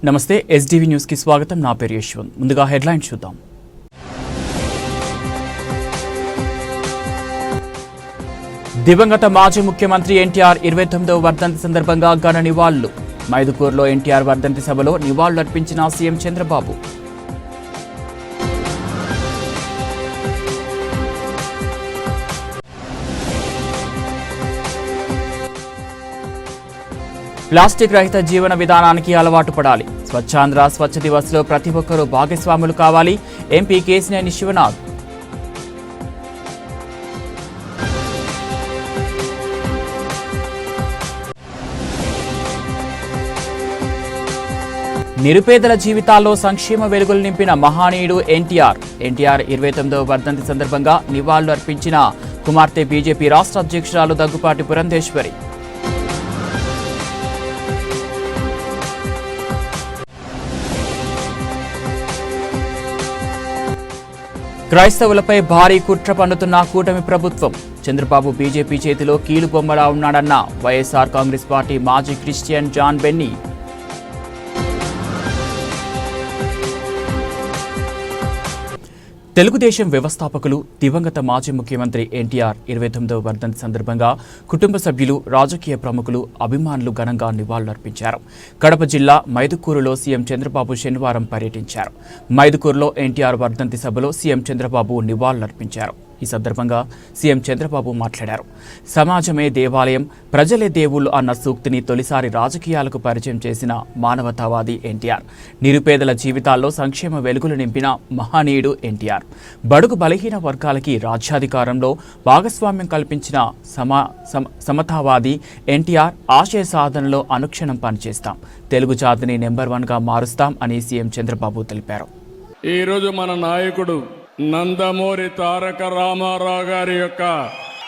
నమస్తే SDV news కి స్వాగతం. నా పేరు యశ్వంత్. ముందుగా హెడ్లైన్స్ చూద్దాం. దివంగత మాజీ ముఖ్యమంత్రి ఎన్టీఆర్ 29వ వర్ధంతి సందర్భంగా ఘన నివాళులు. మైదుకూరులో ఎన్టీఆర్ వర్ధంతి సభలో నివాళులర్పించిన సీఎం చంద్రబాబు. ప్లాస్టిక్ రహిత జీవన విధానానికి అలవాటు పడాలి. స్వచ్ఛాంధ్ర స్వచ్ఛ దివస్లో ప్రతి ఒక్కరూ భాగస్వాములు కావాలి. ఎంపీ కేశినేని శివనాథ్. నిరుపేదల జీవితాల్లో సంక్షేమ వెలుగులు నింపిన మహానీయుడు ఎన్టీఆర్. ఎన్టీఆర్ 29వ వర్ధంతి సందర్భంగా నివాళులు అర్పించిన కుమార్తె బీజేపీ రాష్ట్ర అధ్యక్షురాలు దగ్గుపాటి పురంధేశ్వరి. క్రైస్తవులపై భారీ కుట్ర పన్నుతున్న కూటమి ప్రభుత్వం. చంద్రబాబు బీజేపీ చేతిలో కీలుబొమ్మలా ఉన్నాడన్న వైఎస్ఆర్ కాంగ్రెస్ పార్టీ మాజీ క్రిస్టియన్ జాన్ బెన్నీ. తెలుగుదేశం వ్యవస్థాపకులు దివంగత మాజీ ముఖ్యమంత్రి ఎన్టీఆర్ 29వ వర్ధంతి సందర్భంగా కుటుంబ సభ్యులు, రాజకీయ ప్రముఖులు, అభిమానులు ఘనంగా నివాళులర్పించారు. కడప జిల్లా మైదుకూరులో సీఎం చంద్రబాబు శనివారం పర్యటించారు. మైదుకూరులో ఎన్టీఆర్ వర్ధంతి సభలో సీఎం చంద్రబాబు నివాళులర్పించారు. ఈ సందర్భంగా సీఎం చంద్రబాబు మాట్లాడారు. సమాజమే దేవాలయం, ప్రజలే దేవుళ్ళు అన్న సూక్తిని తొలిసారి రాజకీయాలకు పరిచయం చేసిన మానవతావాది ఎన్టీఆర్. నిరుపేదల జీవితాల్లో సంక్షేమ వెలుగులు నింపిన మహనీయుడు ఎన్టీఆర్. బడుగు బలహీన వర్గాలకి రాజ్యాధికారంలో భాగస్వామ్యం కల్పించిన సమతావాది ఎన్టీఆర్. ఆశయ సాధనలో అనుక్షణం పనిచేస్తాం, తెలుగు జాతిని నెంబర్ 1గా మారుస్తాం అని సీఎం చంద్రబాబు తెలిపారు. ఈరోజు మన నాయకుడు నందమూరి తారక రామారావు గారి యొక్క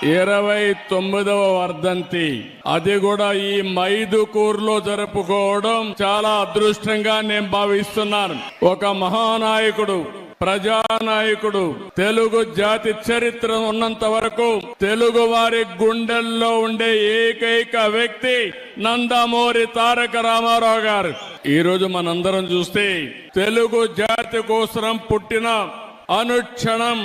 29వ వర్ధంతి, అది కూడా ఈ మైదుకూరులో జరుపుకోవడం చాలా అదృష్టంగా నేను భావిస్తున్నాను. ఒక మహానాయకుడు, ప్రజానాయకుడు, తెలుగు జాతి చరిత్ర ఉన్నంత వరకు తెలుగు వారి గుండెల్లో ఉండే ఏకైక వ్యక్తి నందమూరి తారక రామారావు గారు. ఈరోజు మనందరం చూస్తే తెలుగు జాతి కోసం పుట్టిన, అనుక్షణం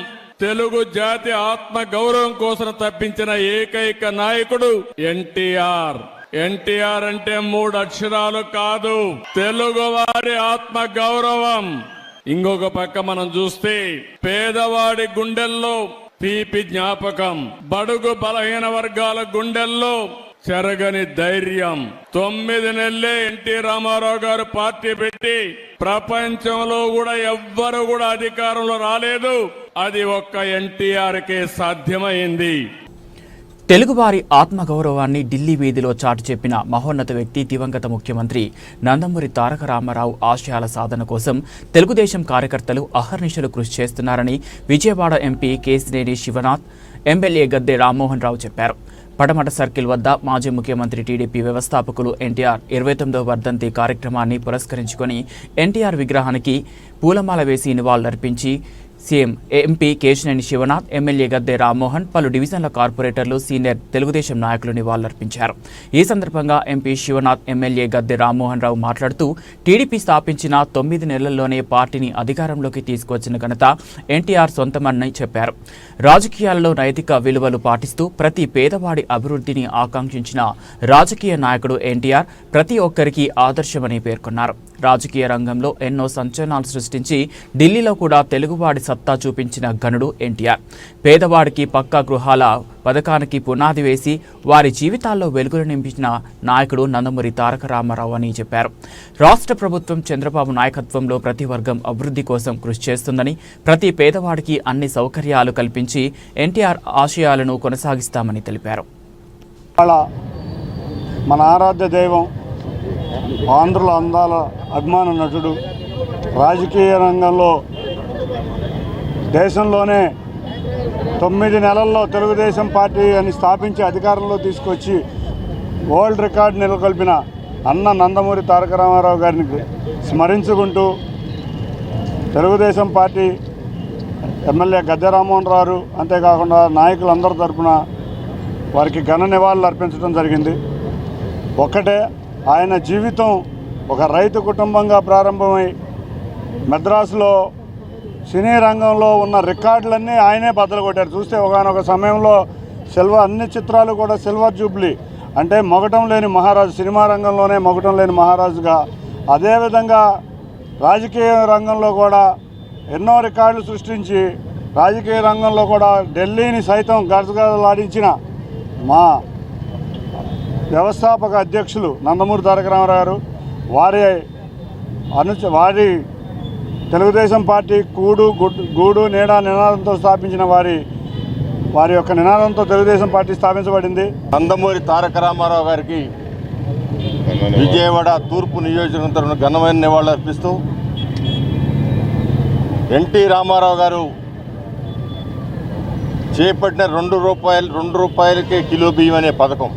తెలుగు జాతి ఆత్మ గౌరవం కోసం తప్పించిన ఏకైక నాయకుడు ఎన్టీఆర్. ఎన్టీఆర్ అంటే 3 అక్షరాలు కాదు, తెలుగు వారి ఆత్మ గౌరవం. ఇంకొక పక్క మనం చూస్తే పేదవాడి గుండెల్లో తీపి జ్ఞాపకం, బడుగు బలహీన వర్గాల గుండెల్లో చెరగని ధైర్యం. 9 నెలలే ఎన్టీ రామారావు గారు పార్టీ పెట్టి ప్రపంచంలో కూడా ఎవ్వరు కూడా అధికారంలో రాలేదు. అది ఒక్క ఎన్టీఆర్కే సాధ్యమైంది. తెలుగువారి ఆత్మగౌరవాన్ని ఢిల్లీ వీధిలో చాటి చెప్పిన మహోన్నత వ్యక్తి దివంగత ముఖ్యమంత్రి నందమూరి తారక రామారావు. ఆశయాల సాధన కోసం తెలుగుదేశం కార్యకర్తలు అహర్నిశలు కృషి చేస్తున్నారని విజయవాడ ఎంపీ కేశినేని శివనాథ్, ఎమ్మెల్యే గద్దె రామ్మోహన్ రావు చెప్పారు. పడమట సర్కిల్ వద్ద మాజీ ముఖ్యమంత్రి టీడీపీ వ్యవస్థాపకులు ఎన్టీఆర్ 29వ వర్ధంతి కార్యక్రమాన్ని పురస్కరించుకొని ఎన్టీఆర్ విగ్రహానికి పూలమాల వేసి నివాళులర్పించి CM MP Kesineni Sivanath, MLA Gadde Rammohan, పలు డివిజన్ల కార్పొరేటర్లు, సీనియర్ తెలుగుదేశం నాయకులు నివాళులర్పించారు. ఈ సందర్భంగా ఎంపీ శివనాథ్, ఎమ్మెల్యే గద్దె రామ్మోహన్ రావు మాట్లాడుతూ టీడీపీ స్థాపించిన 9 నెలల్లోనే పార్టీని అధికారంలోకి తీసుకొచ్చిన ఘనత ఎన్టీఆర్ సొంతమని చెప్పారు. రాజకీయాల్లో నైతిక విలువలు పాటిస్తూ ప్రతి పేదవాడి అభివృద్ధిని ఆకాంక్షించిన రాజకీయ నాయకుడు ఎన్టీఆర్ ప్రతి ఒక్కరికి ఆదర్శమని పేర్కొన్నారు. రాజకీయ రంగంలో ఎన్నో సంచలనాలు సృష్టించి ఢిల్లీలో కూడా తెలుగువాడి సత్తా చూపించిన ఘనుడు ఎన్టీఆర్. పేదవాడికి పక్కా గృహాల పథకానికి పునాది వేసి వారి జీవితాల్లో వెలుగులు నింపించిన నాయకుడు నందమూరి తారక రామారావు అని చెప్పారు. రాష్ట్ర ప్రభుత్వం చంద్రబాబు నాయకత్వంలో ప్రతి వర్గం అభివృద్ధి కోసం కృషి చేస్తుందని, ప్రతి పేదవాడికి అన్ని సౌకర్యాలు కల్పించి ఎన్టీఆర్ ఆశయాలను కొనసాగిస్తామని తెలిపారు. మన ఆరాధ్య దైవం, ఆంధ్రుల అందాల అభిమాన నటుడు, రాజకీయ రంగంలో దేశంలోనే 9 నెలల్లో తెలుగుదేశం పార్టీ అని స్థాపించి అధికారంలో తీసుకొచ్చి వరల్డ్ రికార్డు నెలకొల్పిన అన్న నందమూరి తారక రామారావు గారిని స్మరించుకుంటూ తెలుగుదేశం పార్టీ ఎమ్మెల్యే గద్దె రామ్మోహన్ రావు అంతేకాకుండా నాయకులందరి తరపున వారికి ఘన నివాళులు అర్పించడం జరిగింది. ఒక్కటే, ఆయన జీవితం ఒక రైతు కుటుంబంగా ప్రారంభమై మద్రాసులో సినీ రంగంలో ఉన్న రికార్డులన్నీ ఆయనే బద్దలు కొట్టారు. చూస్తే ఒకనొక సమయంలో అన్ని చిత్రాలు కూడా సిల్వర్ జూబ్లీ, అంటే మొగటం లేని మహారాజు, సినిమా రంగంలోనే మొగటం లేని మహారాజుగా, అదేవిధంగా రాజకీయ రంగంలో కూడా ఎన్నో రికార్డులు సృష్టించి రాజకీయ రంగంలో కూడా ఢిల్లీని సైతం గజగజలాడించిన మా వ్యవస్థాపక అధ్యక్షులు నందమూరి తారక రామారావు గారు, వారి తెలుగుదేశం పార్టీ గూడు నీడ నినాదంతో స్థాపించిన వారి యొక్క నినాదంతో తెలుగుదేశం పార్టీ స్థాపించబడింది. నందమూరి తారక రామారావు గారికి విజయవాడ తూర్పు నియోజకవర్గం తరఫున ఘనమైన నివాళులు అర్పిస్తూ, ఎన్టీ రామారావు గారు చేపట్టిన 2 రూపాయలకే కిలో బియ్యం అనే పథకం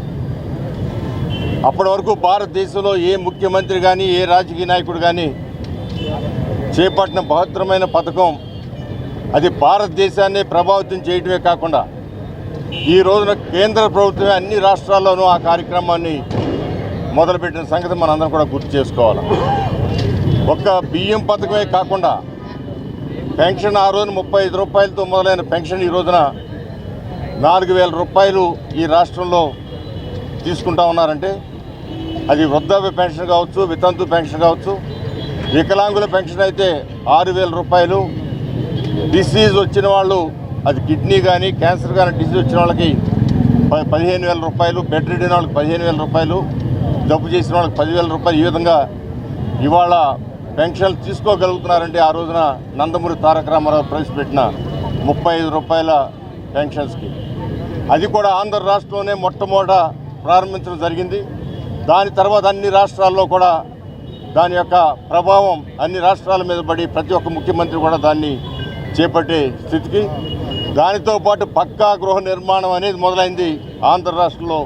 అప్పటి వరకు భారతదేశంలో ఏ ముఖ్యమంత్రి కానీ ఏ రాజకీయ నాయకుడు కానీ చేపట్టిన బృహత్తరమైన పథకం. అది భారతదేశాన్ని ప్రభావితం చేయడమే కాకుండా ఈ రోజున కేంద్ర ప్రభుత్వమే అన్ని రాష్ట్రాల్లోనూ ఆ కార్యక్రమాన్ని మొదలుపెట్టిన సంగతి మనందరం కూడా గుర్తు చేసుకోవాలి. ఒక్క బియ్యం పథకమే కాకుండా పెన్షన్ ఆ రోజున 35 రూపాయలతో మొదలైన పెన్షన్ ఈ రోజున 4,000 రూపాయలు ఈ రాష్ట్రంలో తీసుకుంటా ఉన్నారంటే అది వృద్ధాప్య పెన్షన్ కావచ్చు, వితంతు పెన్షన్ కావచ్చు, వికలాంగుల పెన్షన్ అయితే 6,000 రూపాయలు, డిసీజ్ వచ్చిన వాళ్ళు, అది కిడ్నీ కానీ క్యాన్సర్ కానీ డిసీజ్ వచ్చిన వాళ్ళకి 15,000 రూపాయలు, బెడ్ రిడిన వాళ్ళకి 15,000 రూపాయలు, జబ్బు చేసిన వాళ్ళకి 10,000 రూపాయలు. ఈ విధంగా ఇవాళ పెన్షన్లు తీసుకోగలుగుతున్నారంటే ఆ రోజున నందమూరి తారక రామారావు ప్రవేశపెట్టిన 35 రూపాయల పెన్షన్స్కి. అది కూడా ఆంధ్ర రాష్ట్రంలోనే మొట్టమొదట ప్రారంభించడం జరిగింది. దాని తర్వాత అన్ని రాష్ట్రాల్లో కూడా దాని యొక్క ప్రభావం అన్ని రాష్ట్రాల మీద పడి ప్రతి ఒక్క ముఖ్యమంత్రి కూడా దాన్ని చేపట్టే స్థితికి, దానితో పాటు పక్కా గృహ నిర్మాణం అనేది మొదలైంది ఆంధ్ర రాష్ట్రంలో.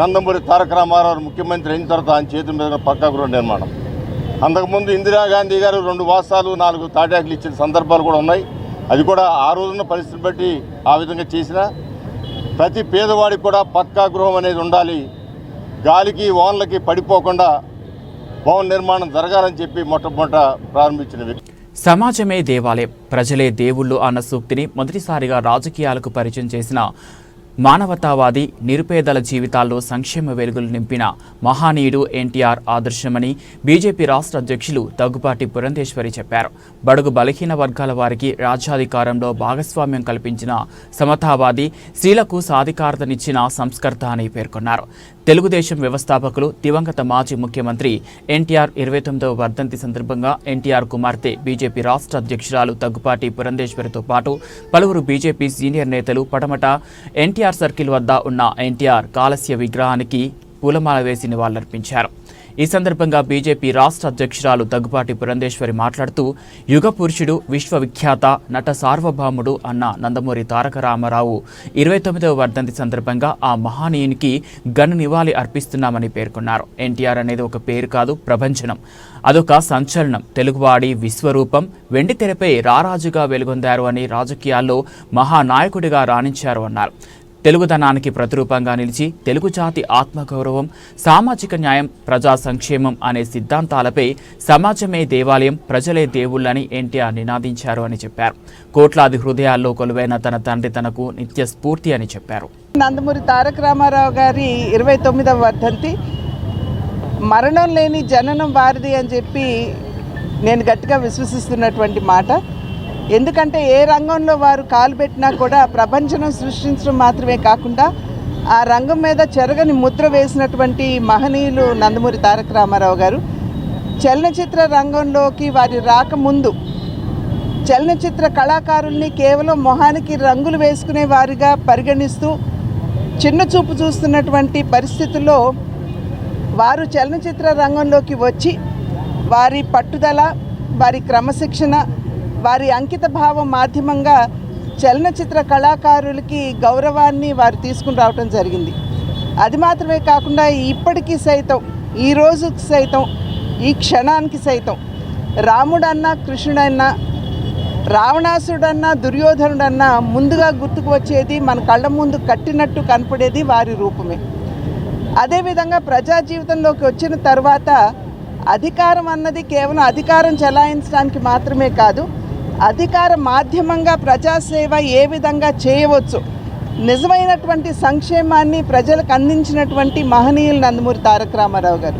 నందమూరి తారక రామారావు ముఖ్యమంత్రి అయిన తర్వాత ఆయన చేతుల మీద పక్కా గృహ నిర్మాణం. అంతకుముందు ఇందిరాగాంధీ గారు 2 వాసాలు 4 తాటాకులు ఇచ్చిన సందర్భాలు కూడా ఉన్నాయి. అది కూడా ఆ రోజున్న పరిస్థితిని బట్టి ఆ విధంగా చేసిన ప్రతి పేదవాడికి కూడా పక్కా గృహం అనేది ఉండాలి, గాలికి వానలకి పడిపోకుండా భవన నిర్మాణం జరగాలని చెప్పి మొట్టమొదట ప్రారంభించిన వ్యక్తి. సమాజమే దేవాలయం, ప్రజలే దేవుళ్ళు అన్న సూక్తిని మొదటిసారిగా రాజకీయాలకు పరిచయం చేసిన మానవతావాది, నిరుపేదల జీవితాల్లో సంక్షేమ వెలుగులు నింపిన మహానీయుడు ఎన్టీఆర్ ఆదర్శమని బీజేపీ రాష్ట్ర అధ్యక్షులు దగ్గుపాటి పురంధేశ్వరి చెప్పారు. బడుగు బలహీన వర్గాల వారికి రాజ్యాధికారంలో భాగస్వామ్యం కల్పించిన సమతావాది, స్త్రీలకు సాధికారతనిచ్చిన సంస్కర్త అని పేర్కొన్నారు. తెలుగుదేశం వ్యవస్థాపకులు దివంగత మాజీ ముఖ్యమంత్రి ఎన్టీఆర్ 29వ వర్ధంతి సందర్భంగా ఎన్టీఆర్ కుమార్తె బీజేపీ రాష్ట్ర అధ్యక్షురాలు దగ్గుపాటి పురంధేశ్వరితో పాటు పలువురు బీజేపీ సీనియర్ నేతలు పడమట ఎన్టీఆర్ సర్కిల్ వద్ద ఉన్న ఎన్టీఆర్ కాలస్య విగ్రహానికి పూలమాల వేసి నివాళులర్పించారు. ఈ సందర్భంగా బీజేపీ రాష్ట్ర అధ్యక్షురాలు దగ్గుపాటి పురంధేశ్వరి మాట్లాడుతూ, యుగ పురుషుడు, విశ్వవిఖ్యాత నట సార్వభౌముడు అన్న నందమూరి తారక రామారావు 29వ వర్ధంతి సందర్భంగా ఆ మహానీయునికి ఘన నివాళి అర్పిస్తున్నామని పేర్కొన్నారు. ఎన్టీఆర్ అనేది ఒక పేరు కాదు, ప్రభంజనం. అదొక సంచలనం, తెలుగువాడి విశ్వరూపం. వెండి తెరపై రారాజుగా వెలుగొందారు అని, రాజకీయాల్లో మహానాయకుడిగా రాణించారు అన్నారు. తెలుగుదనానికి ప్రతిరూపంగా నిలిచి తెలుగు జాతి ఆత్మగౌరవం, సామాజిక న్యాయం, ప్రజా సంక్షేమం అనే సిద్ధాంతాలపై సమాజమే దేవాలయం, ప్రజలే దేవుళ్ళని ఎన్టీఆర్ నినాదించారు అని చెప్పారు. కోట్లాది హృదయాల్లో కొలువైన తన తండ్రి తనకు నిత్య స్ఫూర్తి అని చెప్పారు. నందమూరి తారక రామారావు గారి 29వ వర్ధంతి, మరణం లేని జననం వారిది అని చెప్పి నేను గట్టిగా విశ్వసిస్తున్నటువంటి మాట. ఎందుకంటే ఏ రంగంలో వారు కాలు పెట్టినా కూడా ప్రపంచం సృష్టించడం మాత్రమే కాకుండా ఆ రంగం మీద చెరగని ముద్ర వేసినటువంటి మహనీయులు నందమూరి తారక రామారావు గారు. చలనచిత్ర రంగంలోకి వారి రాకముందు చలనచిత్ర కళాకారుల్ని కేవలం మొహానికి రంగులు వేసుకునే వారిగా పరిగణిస్తూ చిన్న చూపు చూస్తున్నటువంటి పరిస్థితుల్లో వారు చలనచిత్ర రంగంలోకి వచ్చి వారి పట్టుదల, వారి క్రమశిక్షణ, వారి అంకిత భావం మాధ్యమంగా చలనచిత్ర కళాకారులకి గౌరవాన్ని వారు తీసుకుని రావటం జరిగింది. అది మాత్రమే కాకుండా ఇప్పటికీ సైతం, ఈ రోజుకి సైతం, ఈ క్షణానికి సైతం రాముడన్నా కృష్ణుడన్నా రావణాసుడన్నా దుర్యోధనుడన్నా ముందుగా గుర్తుకు వచ్చేది, మన కళ్ళ ముందు కట్టినట్టు కనపడేది వారి రూపమే. అదేవిధంగా ప్రజా జీవితంలోకి వచ్చిన తర్వాత అధికారం అన్నది కేవలం అధికారం చెలాయించడానికి మాత్రమే కాదు, అధికార మాధ్యమంగా ప్రజాసేవ ఏ విధంగా చేయవచ్చు, నిజమైనటువంటి సంక్షేమాన్ని ప్రజలకు అందించినటువంటి మహనీయులు నందమూరి తారక రామారావు గారు.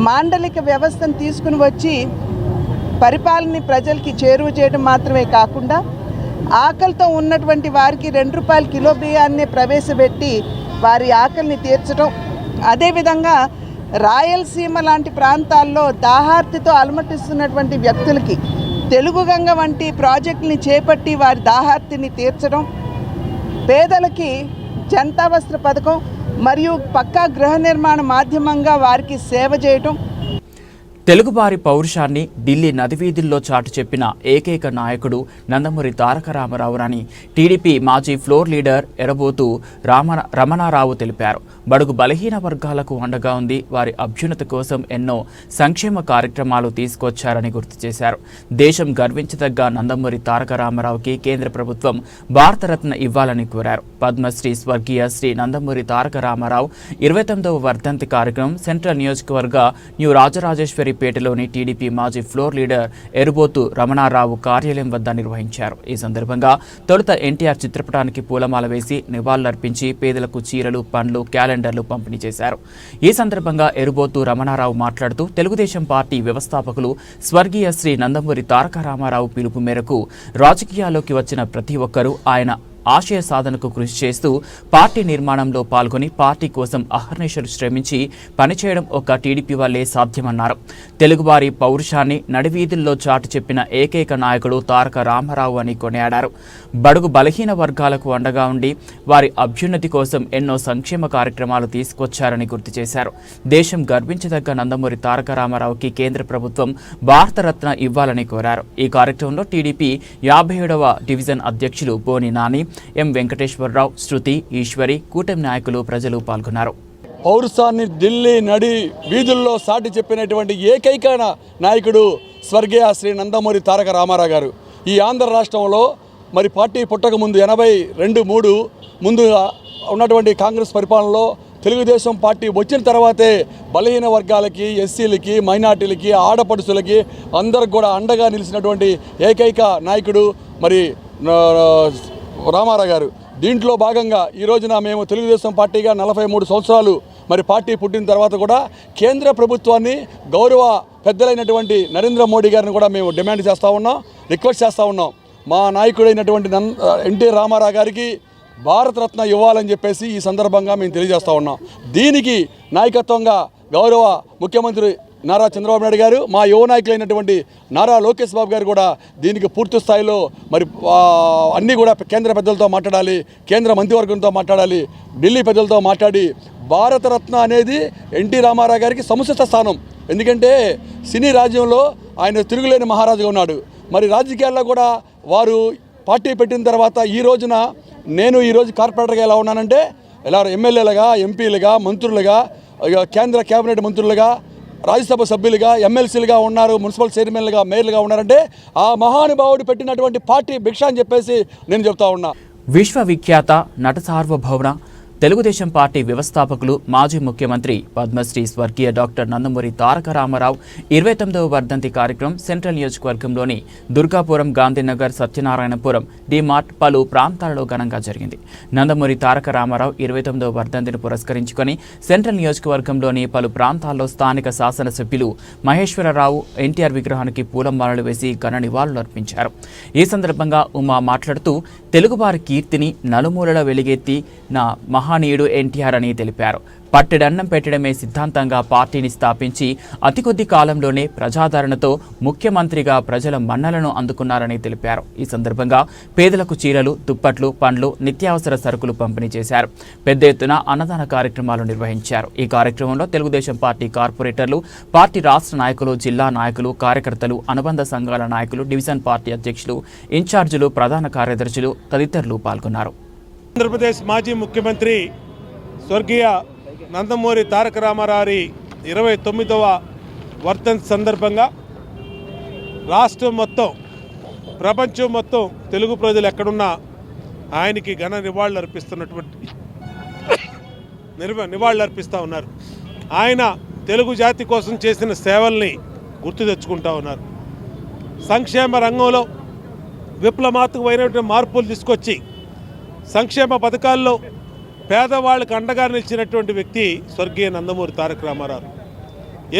మాండలిక వ్యవస్థను తీసుకుని వచ్చి పరిపాలనని ప్రజలకి చేరువ చేయడం మాత్రమే కాకుండా ఆకలితో ఉన్నటువంటి వారికి 2 రూపాయల కిలో బియ్యాన్ని ప్రవేశపెట్టి వారి ఆకలిని తీర్చడం, అదేవిధంగా రాయలసీమ లాంటి ప్రాంతాల్లో దాహార్తితో అలమటిస్తున్నటువంటి వ్యక్తులకి తెలుగు గంగ వంటి ప్రాజెక్టుని చేపట్టి వారి దాహార్తిని తీర్చడం, పేదలకి జనతా వస్త్ర పథకం మరియు పక్కా గృహ నిర్మాణ మాధ్యమంగా వారికి సేవ చేయటం. తెలుగువారి పౌరుషాన్ని ఢిల్లీ నడివీధుల్లో చాటు చెప్పిన ఏకైక నాయకుడు నందమూరి తారక రామారావునని టీడీపీ మాజీ ఫ్లోర్ లీడర్ ఎరబోతు రమణారావు తెలిపారు. బడుగు బలహీన వర్గాలకు అండగా ఉంది, వారి అభ్యున్నతి కోసం ఎన్నో సంక్షేమ కార్యక్రమాలు తీసుకొచ్చారని గుర్తు చేశారు. దేశం గర్వించదగ్గ నందమూరి తారక రామారావుకి కేంద్ర ప్రభుత్వం భారతరత్న ఇవ్వాలని కోరారు. పద్మశ్రీ స్వర్గీయ శ్రీ నందమూరి తారక రామారావు 29వ వర్ధంతి కార్యక్రమం సెంట్రల్ నియోజకవర్గ న్యూ రాజరాజేశ్వరిపేటలోని టీడీపీ మాజీ ఫ్లోర్ లీడర్ ఎరుబోతు రమణారావు కార్యాలయం వద్ద నిర్వహించారు. ఈ సందర్భంగా తొలుత ఎన్టీఆర్ చిత్రపటానికి పూలమాల వేసి నివాళులర్పించి పేదలకు చీరలు, పండ్లు, క్యాలెండర్లు పంపిణీ చేశారు. ఈ సందర్భంగా ఎరుబోతు రమణారావు మాట్లాడుతూ తెలుగుదేశం పార్టీ వ్యవస్థాపకులు స్వర్గీయ శ్రీ నందమూరి తారక రామారావు పిలుపు మేరకు రాజకీయాల్లోకి వచ్చిన ప్రతి ఒక్కరూ ఆయన ఆశయ సాధనకు కృషి చేస్తూ పార్టీ నిర్మాణంలో పాల్గొని పార్టీ కోసం అహర్నిశలు శ్రమించి పనిచేయడం ఒక టీడీపీ వల్లే సాధ్యమన్నారు. తెలుగువారి పౌరుషాన్ని నడివీధుల్లో చాటు చెప్పిన ఏకైక నాయకుడు తారక రామారావు అని కొనియాడారు. బడుగు బలహీన వర్గాలకు అండగా ఉండి వారి అభ్యున్నతి కోసం ఎన్నో సంక్షేమ కార్యక్రమాలు తీసుకొచ్చారని గుర్తు చేశారు. దేశం గర్వించదగ్గ నందమూరి తారక రామారావుకి కేంద్ర ప్రభుత్వం భారతరత్న ఇవ్వాలని కోరారు. ఈ కార్యక్రమంలో టీడీపీ 57వ డివిజన్ అధ్యక్షులు బోని నాని, ఎం వెంకటేశ్వరరావు, శృతి, ఈశ్వరి, కూటమి నాయకులు, ప్రజలు పాల్గొన్నారు. పౌరుషాన్ని ఢిల్లీ నడి వీధుల్లో సాటి చెప్పినటువంటి ఏకైక నాయకుడు స్వర్గీయ శ్రీ నందమూరి తారక రామారావు గారు. ఈ ఆంధ్ర రాష్ట్రంలో మరి పార్టీ పుట్టక ముందు 82-83 ముందు ఉన్నటువంటి కాంగ్రెస్ పరిపాలనలో తెలుగుదేశం పార్టీ వచ్చిన తర్వాతే బలహీన వర్గాలకి, ఎస్సీలకి, మైనార్టీలకి, ఆడపడుచులకి అందరికి కూడా అండగా నిలిచినటువంటి ఏకైక నాయకుడు మరి రామారావు గారు. దీంట్లో భాగంగా ఈ రోజున మేము తెలుగుదేశం పార్టీగా 43 సంవత్సరాలు మరి పార్టీ పుట్టిన తర్వాత కూడా కేంద్ర ప్రభుత్వాన్ని గౌరవ పెద్దలైనటువంటి నరేంద్ర మోడీ గారిని కూడా మేము డిమాండ్ చేస్తూ ఉన్నాం, రిక్వెస్ట్ చేస్తూ ఉన్నాం. మా నాయకుడైనటువంటి ఎన్టీ రామారావు గారికి భారతరత్న ఇవ్వాలని చెప్పేసి ఈ సందర్భంగా మేము తెలియజేస్తూ ఉన్నాం. దీనికి నాయకత్వంగా గౌరవ ముఖ్యమంత్రి నారా చంద్రబాబు నాయుడు గారు, మా యువ నాయకులైనటువంటి నారా లోకేష్ బాబు గారు కూడా దీనికి పూర్తి స్థాయిలో మరి అన్నీ కూడా కేంద్ర పెద్దలతో మాట్లాడాలి, కేంద్ర మంత్రివర్గంతో మాట్లాడాలి, ఢిల్లీ పెద్దలతో మాట్లాడి భారతరత్న అనేది ఎన్టీ రామారావు గారికి సముచిత స్థానం. ఎందుకంటే సినీ రాజ్యంలో ఆయన తిరుగులేని మహారాజుగా ఉన్నాడు. మరి రాజకీయాల్లో కూడా వారు పార్టీ పెట్టిన తర్వాత ఈ రోజున నేను ఈరోజు కార్పొరేటర్గా ఎలా ఉన్నానంటే, ఇలా ఎమ్మెల్యేలుగా, ఎంపీలుగా, మంత్రులుగా, కేంద్ర కేబినెట్ మంత్రులుగా, రాజ్యసభ సభ్యులుగా, ఎమ్మెల్సీలుగా ఉన్నారు, మున్సిపల్ చైర్మన్లుగా, మేయర్లుగా ఉన్నారంటే ఆ మహానుభావుడు పెట్టినటువంటి పార్టీ భిక్ష అని చెప్పేసి నేను చెప్తా ఉన్నా. విశ్వవిఖ్యాత నట సార్వభౌమ తెలుగుదేశం పార్టీ వ్యవస్థాపకులు మాజీ ముఖ్యమంత్రి పద్మశ్రీ స్వర్గీయ డాక్టర్ నందమూరి తారక రామారావు 29వ వర్ధంతి కార్యక్రమం సెంట్రల్ నియోజకవర్గంలోని దుర్గాపురం, గాంధీనగర్, సత్యనారాయణపురం, డిమార్ట్ పలు ప్రాంతాలలో ఘనంగా జరిగింది. నందమూరి తారక రామారావు 29వ వర్ధంతిని పురస్కరించుకొని సెంట్రల్ నియోజకవర్గంలోని పలు ప్రాంతాల్లో స్థానిక శాసనసభ్యులు మహేశ్వరరావు ఎన్టీఆర్ విగ్రహానికి పూలమాలలు వేసి ఘన నివాళులు అర్పించారు. ఈ సందర్భంగా ఉమా మాట్లాడుతూ తెలుగువారి కీర్తిని నలుమూలల వెలిగెత్తి నా మహానీయుడు ఎన్టీఆర్ అని తెలిపారు. పట్టెడన్నం పెట్టడమే సిద్ధాంతంగా పార్టీని స్థాపించి అతి కొద్ది కాలంలోనే ప్రజాదరణతో ముఖ్యమంత్రిగా ప్రజల మన్నలను అందుకున్నారని తెలిపారు. ఈ సందర్భంగా పేదలకు చీరలు, దుప్పట్లు, పండ్లు, నిత్యావసర సరుకులు పంపిణీ చేశారు. పెద్ద ఎత్తున అన్నదాన కార్యక్రమాలు నిర్వహించారు. ఈ కార్యక్రమంలో తెలుగుదేశం పార్టీ కార్పొరేటర్లు, పార్టీ రాష్ట్ర నాయకులు, జిల్లా నాయకులు, కార్యకర్తలు, అనుబంధ సంఘాల నాయకులు, డివిజన్ పార్టీ అధ్యక్షులు, ఇన్ఛార్జీలు, ప్రధాన కార్యదర్శులు తదితరులు పాల్గొన్నారు. ఆంధ్రప్రదేశ్ మాజీ ముఖ్యమంత్రి స్వర్గీయ నందమూరి తారక రామారావు 29వ వర్ధంతి సందర్భంగా రాష్ట్రం మొత్తం, ప్రపంచం మొత్తం తెలుగు ప్రజలు ఎక్కడున్నా ఆయనకి ఘన నివాళులు అర్పిస్తూ ఉన్నారు. ఆయన తెలుగు జాతి కోసం చేసిన సేవల్ని గుర్తు తెచ్చుకుంటూ ఉన్నారు. సంక్షేమ రంగంలో విప్లవాత్మకమైనటువంటి మార్పులు తీసుకొచ్చి సంక్షేమ పథకాల్లో పేదవాళ్ళకు అండగా నిలిచినటువంటి వ్యక్తి స్వర్గీయ నందమూరి తారక రామారావు.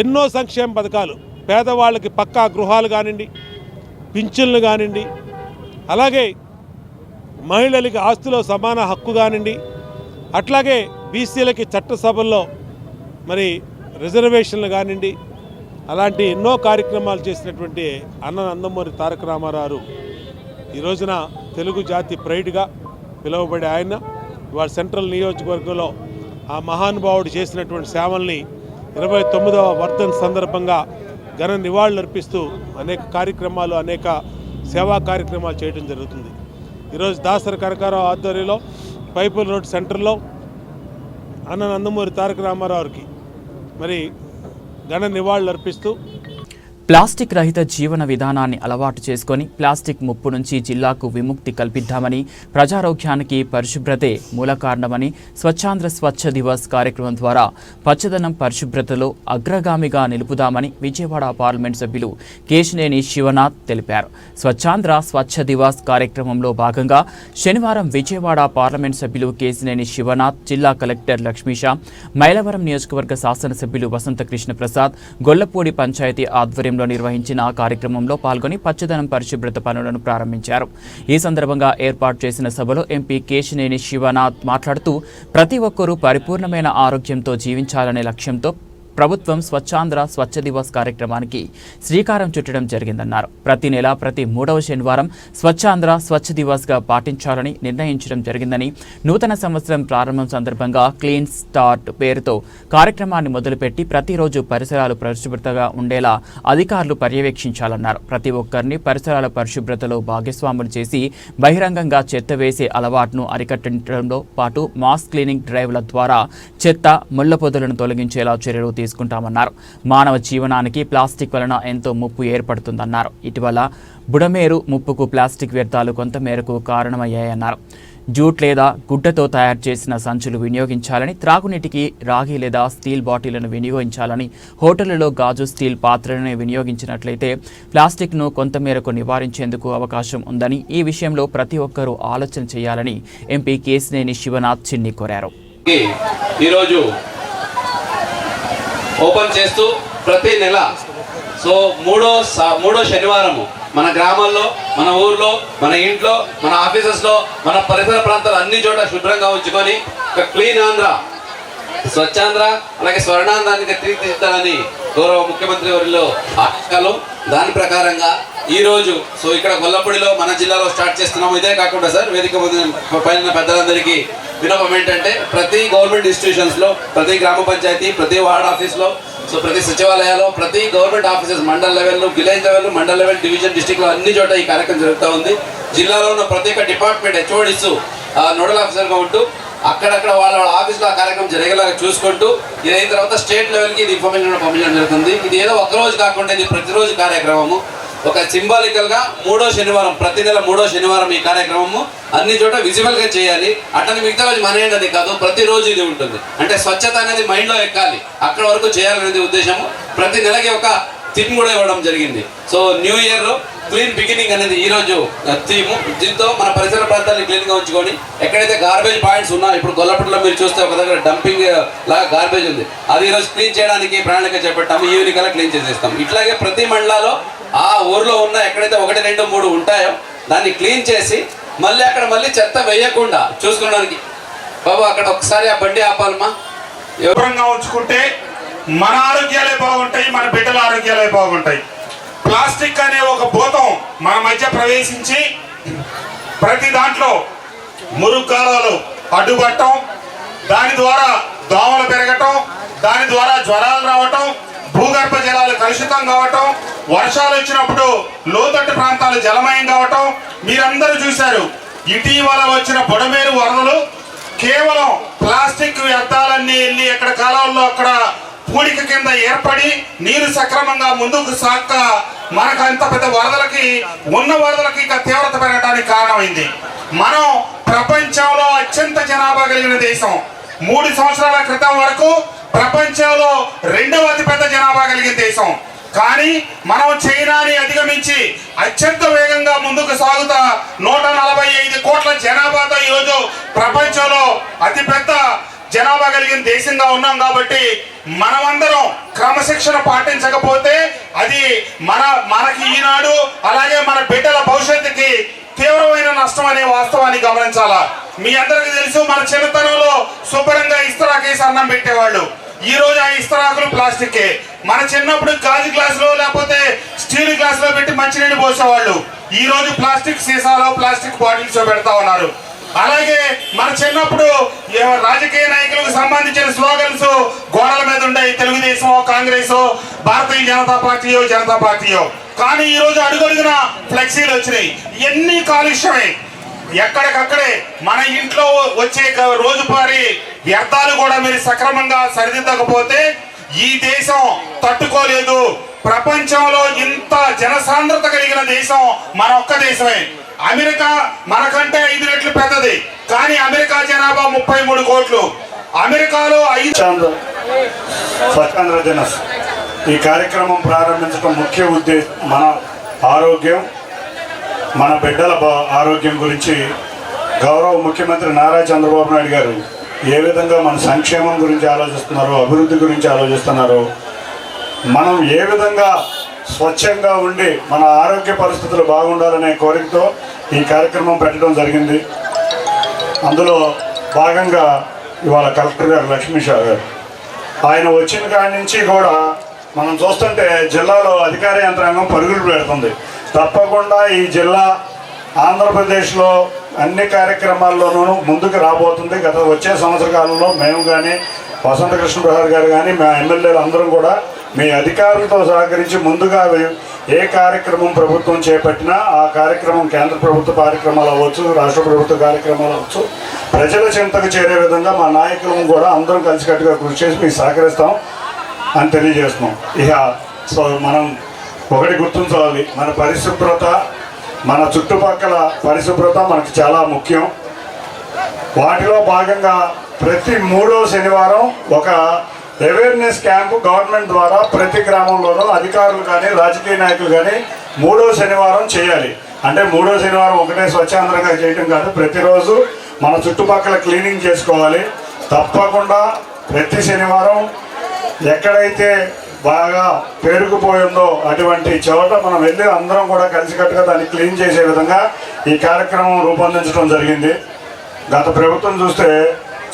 ఎన్నో సంక్షేమ పథకాలు పేదవాళ్ళకి పక్కా గృహాలు కానివ్వండి, పింఛన్లు కానివ్వండి, అలాగే మహిళలకి ఆస్తిలో సమాన హక్కు కానివ్వండి, అట్లాగే బీసీలకి చట్టసభల్లో మరి రిజర్వేషన్లు కానివ్వండి, అలాంటి ఎన్నో కార్యక్రమాలు చేసినటువంటి అన్న నందమూరి తారక రామారావు ఈ రోజున తెలుగు జాతి ప్రైడ్గా పిలువబడే ఆయన ఇవాళ సెంట్రల్ నియోజకవర్గంలో ఆ మహానుభావుడు చేసినటువంటి సేవల్ని 29వ వర్ధంతి సందర్భంగా ఘన నివాళులు అర్పిస్తూ అనేక కార్యక్రమాలు, అనేక సేవా కార్యక్రమాలు చేయడం జరుగుతుంది. ఈరోజు దాసరి కనకారావు ఆధ్వర్యంలో పైపుల్ రోడ్ సెంటర్లో అన్న నందమూరి తారక రామారావుకి మరి ఘన నివాళులు అర్పిస్తూ ప్లాస్టిక్ రహిత జీవన విధానాన్ని అలవాటు చేసుకొని ప్లాస్టిక్ ముప్పు నుంచి జిల్లాకు విముక్తి కల్పిద్దామని, ప్రజారోగ్యానికి పరిశుభ్రతే మూల కారణమని స్వచ్ఛాంధ్ర స్వచ్ఛ దివస్ కార్యక్రమం ద్వారా పచ్చదనం, పరిశుభ్రతలో అగ్రగామిగా నిలుపుదామని విజయవాడ పార్లమెంట్ సభ్యులు కేశినేని శివనాథ్ తెలిపారు. స్వచ్ఛాంధ్ర స్వచ్ఛ దివస్ కార్యక్రమంలో భాగంగా శనివారం విజయవాడ పార్లమెంట్ సభ్యులు కేశినేని శివనాథ్, జిల్లా కలెక్టర్ లక్ష్మీషా, మైలవరం నియోజకవర్గ శాసనసభ్యులు వసంత కృష్ణ ప్రసాద్, గొల్లపూడి పంచాయతీ ఆధ్వర్యంలో నిర్వహించిన కార్యక్రమంలో పాల్గొని పచ్చదనం, పరిశుభ్రత పనులను ప్రారంభించారు. ఈ సందర్భంగా ఏర్పాటు చేసిన సభలో ఎంపీ కేశినేని శివనాథ్ మాట్లాడుతూ ప్రతి ఒక్కరూ పరిపూర్ణమైన ఆరోగ్యంతో జీవించాలనే లక్ష్యంతో ప్రభుత్వం స్వచ్ఛాంధ్ర స్వచ్ఛ దివస్ కార్యక్రమానికి శ్రీకారం చుట్టడం జరిగిందన్నారు. ప్రతి నెల ప్రతి 3వ శనివారం స్వచ్ఛాంధ్ర స్వచ్ఛ దివస్గా పాటించాలని నిర్ణయించడం జరిగిందని, నూతన సంవత్సరం ప్రారంభం సందర్భంగా క్లీన్ స్టార్ట్ పేరుతో కార్యక్రమాన్ని మొదలుపెట్టి ప్రతిరోజు పరిసరాలు పరిశుభ్రతగా ఉండేలా అధికారులు పర్యవేక్షించాలన్నారు. ప్రతి ఒక్కరిని పరిసరాల పరిశుభ్రతలో భాగస్వాములు చేసి బహిరంగంగా చెత్త వేసే అలవాటును అరికట్టడంతో పాటు మాస్ క్లీనింగ్ డ్రైవ్ల ద్వారా చెత్త, ముళ్ల పొదలను తొలగించేలా చర్యలు తీసుకుంటామన్నారు. మానవ జీవనానికి ప్లాస్టిక్ వలన ఎంతో ముప్పు ఏర్పడుతుందన్నారు. ఇటీవల బుడమేరు ముప్పుకు ప్లాస్టిక్ వ్యర్థాలు కొంత మేరకు కారణమయ్యాయన్నారు. జూట్ లేదా గుడ్డతో తయారు చేసిన సంచులు వినియోగించాలని, త్రాగునీటికి రాగి లేదా స్టీల్ బాటిళ్లను వినియోగించాలని, హోటళ్లలో గాజు, స్టీల్ పాత్రలను వినియోగించినట్లయితే ప్లాస్టిక్ను కొంతమేరకు నివారించేందుకు అవకాశం ఉందని, ఈ విషయంలో ప్రతి ఒక్కరూ ఆలోచన చేయాలని ఎంపీ కేశినేని శివనాథ్ చిన్ని కోరారు. ఈరోజు ఓపెన్ చేస్తూ ప్రతి నెల మూడో శనివారము మన గ్రామాల్లో, మన ఊర్లో, మన ఇంట్లో, మన ఆఫీసెస్లో, మన పరిసర ప్రాంతాలు అన్ని చోట్ల శుభ్రంగా ఉంచుకొని ఒక క్లీన్ ఆంధ్ర, స్వచ్ఛాంధ్ర, అలాగే స్వర్ణాంధ్రానికి తీర్చిదిద్దాలని గౌరవ ముఖ్యమంత్రి వారిలో ఆదేశాలు. దాని ప్రకారంగా ఈరోజు ఇక్కడ గొల్లపూడిలో మన జిల్లాలో స్టార్ట్ చేస్తున్నాము. ఇదే కాకుండా సార్, వేదిక పైన పెద్దలందరికీ విన్నపం ఏంటంటే ప్రతి గవర్నమెంట్ ఇన్స్టిట్యూషన్స్లో, ప్రతి గ్రామ పంచాయతీ, ప్రతి వార్డ్ ఆఫీస్లో, ప్రతి సచివాలయాల్లో, ప్రతి government offices, mandal level, village level, mandal level, division, డిస్ట్రిక్ట్లో అన్ని చోట ఈ కార్యక్రమం జరుగుతూ ఉంది. జిల్లాలో ఉన్న ప్రతి ఒక్క డిపార్ట్మెంట్ హెచ్ఓడిస్ నోడల్ ఆఫీసర్గా ఉంటూ అక్కడక్కడ వాళ్ళ ఆఫీస్లో ఆ కార్యక్రమం జరిగేలాగా చూసుకుంటూ ఇది అయిన తర్వాత స్టేట్ లెవెల్కి ఇది ఇన్ఫర్మేషన్ పంపించడం జరుగుతుంది. ఇది ఏదో ఒక్కరోజు కాకుండా ఇది ప్రతిరోజు కార్యక్రమము. ఒక సింబాలికల్గా 3వ శనివారం, ప్రతి నెల 3వ శనివారం ఈ కార్యక్రమము అన్ని చోట విజిబుల్గా చేయాలి. అట్టని మిగతా రోజు మనేది కాదు, ప్రతిరోజు ఇది ఉంటుంది. అంటే స్వచ్ఛత అనేది మైండ్లో ఎక్కాలి, అక్కడ వరకు చేయాలనేది ఉద్దేశము. ప్రతి నెలకి ఒక థీమ్ కూడా ఇవ్వడం జరిగింది. న్యూ ఇయర్లో క్లీన్ బిగినింగ్ అనేది ఈరోజు థీము. దీంతో మన పరిసర ప్రాంతాన్ని క్లీన్గా ఉంచుకొని ఎక్కడైతే గార్బేజ్ పాయింట్స్ ఉన్నా, ఇప్పుడు గొల్లపూడిలో మీరు చూస్తే ఒక దగ్గర డంపింగ్ లాగా గార్బేజ్ ఉంది, అది ఈరోజు క్లీన్ చేయడానికి ప్రణాళిక చేపట్టాము. ఈవినింగ్ అలా క్లీన్ చేసేస్తాం. ఇట్లాగే ప్రతి మండలాల్లో ఆ ఊర్లో ఉన్న ఎక్కడైతే 1, 2, 3 ఉంటాయో దాన్ని క్లీన్ చేసి మళ్ళీ చెత్త వేయకుండా చూసుకోవడానికి, బాబు అక్కడ ఒకసారి ఆ బండి ఆపాలమ్మా, దూరంగా ఉంచుకుంటే మన ఆరోగ్యాలే బాగుంటాయి, మన బిడ్డల ఆరోగ్యాలే బాగుంటాయి. ప్లాస్టిక్ అనే ఒక భూతం మన మధ్య ప్రవేశించి ప్రతి దాంట్లో మురుగు కాలువలు అడ్డుపట్టడం, దాని ద్వారా దోమలు పెరగటం, దాని ద్వారా జ్వరాలు రావటం, భూగర్భ జలాలు కలుషితం కావటం, వర్షాలు వచ్చినప్పుడు లోతట్టు ప్రాంతాలు జలమయం కావటం మీరందరూ చూశారు. ఇటీవల వచ్చిన బుడమేరు వరదలు కేవలం ప్లాస్టిక్ వ్యర్థాలన్నీ వెళ్ళి ఎక్కడ కాలాల్లో అక్కడ పూడిక కింద ఏర్పడి నీరు సక్రమంగా ముందుకు సాక్క మనకు అంత పెద్ద వరదలకి ఉన్న వరదలకి ఇంకా తీవ్రత పెరగడానికి కారణమైంది. మనం ప్రపంచంలో అత్యంత జనాభా కలిగిన దేశం. 3 సంవత్సరాల క్రితం వరకు ప్రపంచంలో 2వ అతిపెద్ద జనాభా కలిగిన దేశం. కానీ మనం చైనాని అధిగమించి అత్యంత వేగంగా ముందుకు సాగుతా 145 కోట్ల జనాభాతో ఈరోజు ప్రపంచంలో అతిపెద్ద జనాభా కలిగిన దేశంగా ఉన్నాం. కాబట్టి మనమందరం క్రమశిక్షణ పాటించకపోతే అది మనకి ఈనాడు అలాగే మన బిడ్డల భవిష్యత్తుకి తీవ్రమైన నష్టం అనే వాస్తవాన్ని గమనించాలా. మీ అందరికీ తెలుసు, మన చిన్నతనంలో శుభ్రంగా ఇస్తరాకేసి అన్నం పెట్టేవాళ్ళు. ఈ రోజు ఆ ఇస్తరాకులు ప్లాస్టికే. మన చిన్నప్పుడు గాజు గ్లాసులో లేకపోతే స్టీల్ గ్లాసులో పెట్టి మంచినీళ్ళు పోసేవాళ్ళు. ఈ రోజు ప్లాస్టిక్ సీసాలో ప్లాస్టిక్ బాటిల్స్ పెడతా ఉన్నారు. అలాగే మన చిన్నప్పుడు రాజకీయ నాయకులకు సంబంధించిన స్లోగన్స్ గోడల మీద ఉన్నాయి, తెలుగుదేశం, కాంగ్రెస్, భారతీయ జనతా పార్టీయో. కానీ ఈ రోజు అడుగడుగున ఫ్లెక్సీలు వచ్చినాయి. ఎన్ని కాలుష్యమే. ఎక్కడికక్కడే మన ఇంట్లో వచ్చే రోజువారీ వ్యర్థాలు కూడా మీరు సక్రమంగా సరిదిద్దకపోతే ఈ దేశం తట్టుకోలేదు. ప్రపంచంలో ఇంత జనసాంద్రత కలిగిన దేశం మన ఒక్క దేశమే. అమెరికా మనకంటే 5 రెట్లు పెద్దది, కానీ అమెరికా జనాభా 33 కోట్లు. అమెరికాలో 5 స్వచ్ఛాంధ్ర దినస్ ఈ కార్యక్రమం ప్రారంభించడం ముఖ్య ఉద్దేశం మన ఆరోగ్యం, మన బిడ్డల ఆరోగ్యం గురించి గౌరవ ముఖ్యమంత్రి నారా చంద్రబాబు నాయుడు గారు ఏ విధంగా మన సంక్షేమం గురించి ఆలోచిస్తున్నారో, అభివృద్ధి గురించి ఆలోచిస్తున్నారో, మనం ఏ విధంగా స్వచ్ఛంగా ఉండి మన ఆరోగ్య పరిస్థితులు బాగుండాలనే కోరికతో ఈ కార్యక్రమం పెట్టడం జరిగింది. అందులో భాగంగా ఇవాళ కలెక్టర్ గారు లక్ష్మీషా గారు ఆయన వచ్చిన కాడి నుంచి కూడా మనం చూస్తుంటే జిల్లాలో అధికార యంత్రాంగం పరుగులు పెడుతుంది. తప్పకుండా ఈ జిల్లా ఆంధ్రప్రదేశ్లో అన్ని కార్యక్రమాల్లోనూ ముందుకు రాబోతుంది. వచ్చే సంవత్సర కాలంలో మేము కానీ వసంత కృష్ణ ప్రసాద్ గారు కానీ మా ఎమ్మెల్యేలు అందరం కూడా మీ అధికారులతో సహకరించి ముందుగా ఏ కార్యక్రమం ప్రభుత్వం చేపట్టినా ఆ కార్యక్రమం కేంద్ర ప్రభుత్వ కార్యక్రమాలు అవ్వచ్చు, రాష్ట్ర ప్రభుత్వ కార్యక్రమాలు అవ్వచ్చు, ప్రజల చింతకు చేరే విధంగా మా నాయకులను కూడా అందరం కలిసికట్టుగా కృషి చేసి మీకు సహకరిస్తాం అని తెలియజేస్తున్నాం. సో మనం ఒకటి గుర్తుంచాలి, మన పరిశుభ్రత, మన చుట్టుపక్కల పరిశుభ్రత మనకు చాలా ముఖ్యం. వాటిలో భాగంగా ప్రతి 3వ శనివారం ఒక అవేర్నెస్ క్యాంపు గవర్నమెంట్ ద్వారా ప్రతి గ్రామంలోనూ అధికారులు కానీ రాజకీయ నాయకులు కానీ 3వ శనివారం చేయాలి. అంటే 3వ శనివారం ఒకటే స్వచ్ఛాంధ్రంగా చేయటం కాదు, ప్రతిరోజు మన చుట్టుపక్కల క్లీనింగ్ చేసుకోవాలి. తప్పకుండా ప్రతి శనివారం ఎక్కడైతే బాగా పేరుకుపోయిందో అటువంటి చోట మనం వెళ్ళి అందరం కూడా కలిసికట్టుగా దాన్ని క్లీన్ చేసే విధంగా ఈ కార్యక్రమం రూపొందించడం జరిగింది. గత ప్రభుత్వం చూస్తే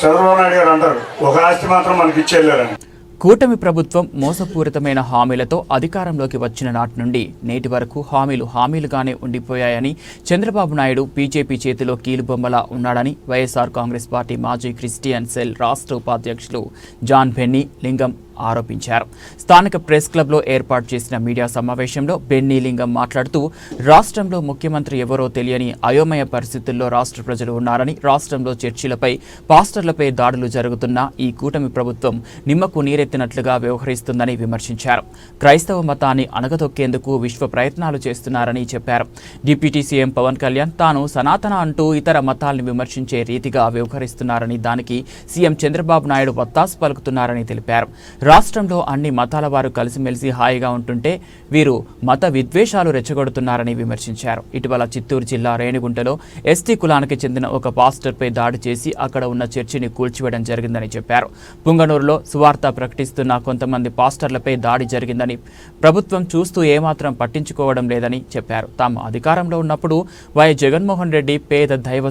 చంద్రబాబు నాయుడు గారు అంటారు, ఒక ఆస్తి మాత్రం మనకి ఇచ్చేయలేరని. కూటమి ప్రభుత్వం మోసపూరితమైన హామీలతో అధికారంలోకి వచ్చిన నాటి నుండి నేటి వరకు హామీలుగానే ఉండిపోయాయని, చంద్రబాబు నాయుడు బీజేపీ చేతిలో కీలుబొమ్మలా ఉన్నాడని వైఎస్ఆర్ కాంగ్రెస్ పార్టీ మాజీ క్రిస్టియన్ సెల్ రాష్ట్ర ఉపాధ్యక్షులు జాన్ బెన్నీ లింగం ఆరోపించారు. స్థానిక ప్రెస్ క్లబ్లో ఏర్పాటు చేసిన మీడియా సమావేశంలో బెన్నీ లింగం మాట్లాడుతూ, రాష్ట్రంలో ముఖ్యమంత్రి ఎవరో తెలియని అయోమయ పరిస్థితుల్లో రాష్ట్ర ప్రజలు ఉన్నారని, రాష్ట్రంలో చర్చిలపై, పాస్టర్లపై దాడులు జరుగుతున్నా ఈ కూటమి ప్రభుత్వం నిమ్మకు నీరెత్తినట్లుగా వ్యవహరిస్తుందని విమర్శించారు. క్రైస్తవ మతాన్ని అణగదొక్కేందుకు విశ్వ ప్రయత్నాలు చేస్తున్నారని చెప్పారు. డిప్యూటీ సీఎం పవన్ కళ్యాణ్ తాను సనాతన అంటూ ఇతర మతాల్ని విమర్శించే రీతిగా వ్యవహరిస్తున్నారని, దానికి సీఎం చంద్రబాబు నాయుడు వత్తాసు పలుకుతున్నారని తెలిపారు. రాష్ట్రంలో అన్ని మతాల వారు కలిసిమెలిసి హాయిగా ఉంటుంటే వీరు మత విద్వేషాలు రెచ్చగొడుతున్నారని విమర్శించారు. ఇటీవల చిత్తూరు జిల్లా రేణిగుంటలో ఎస్టీ కులానికి చెందిన ఒక పాస్టర్పై దాడి చేసి అక్కడ ఉన్న చర్చిని కూల్చివేయడం జరిగిందని చెప్పారు. పుంగనూరులో సువార్త ప్రకటిస్తున్న కొంతమంది పాస్టర్లపై దాడి జరిగిందని, ప్రభుత్వం చూస్తూ ఏమాత్రం పట్టించుకోవడం లేదని చెప్పారు. తాము అధికారంలో ఉన్నప్పుడు వైఎస్ జగన్మోహన్ రెడ్డి పేద దైవ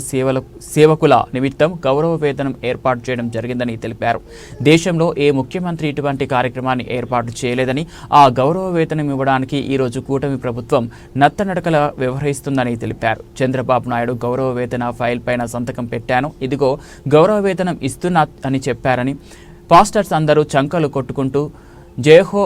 సేవకుల నిమిత్తం గౌరవ వేతనం ఏర్పాటు చేయడం జరిగిందని తెలిపారు. దేశంలో ఏ ముఖ్యమంత్రి ఇటువంటి కార్యక్రమాన్ని ఏర్పాటు చేయలేదని, ఆ గౌరవ వేతనం ఇవ్వడానికి ఈరోజు కూటమి ప్రభుత్వం నత్తనడకల వ్యవహరిస్తుందని తెలిపారు. చంద్రబాబు నాయుడు గౌరవ వేతన ఫైల్ పైన సంతకం పెట్టాను, ఇదిగో గౌరవ వేతనం ఇస్తున్నా అని చెప్పారని, పాస్టర్స్ అందరూ చంకలు కొట్టుకుంటూ జయహో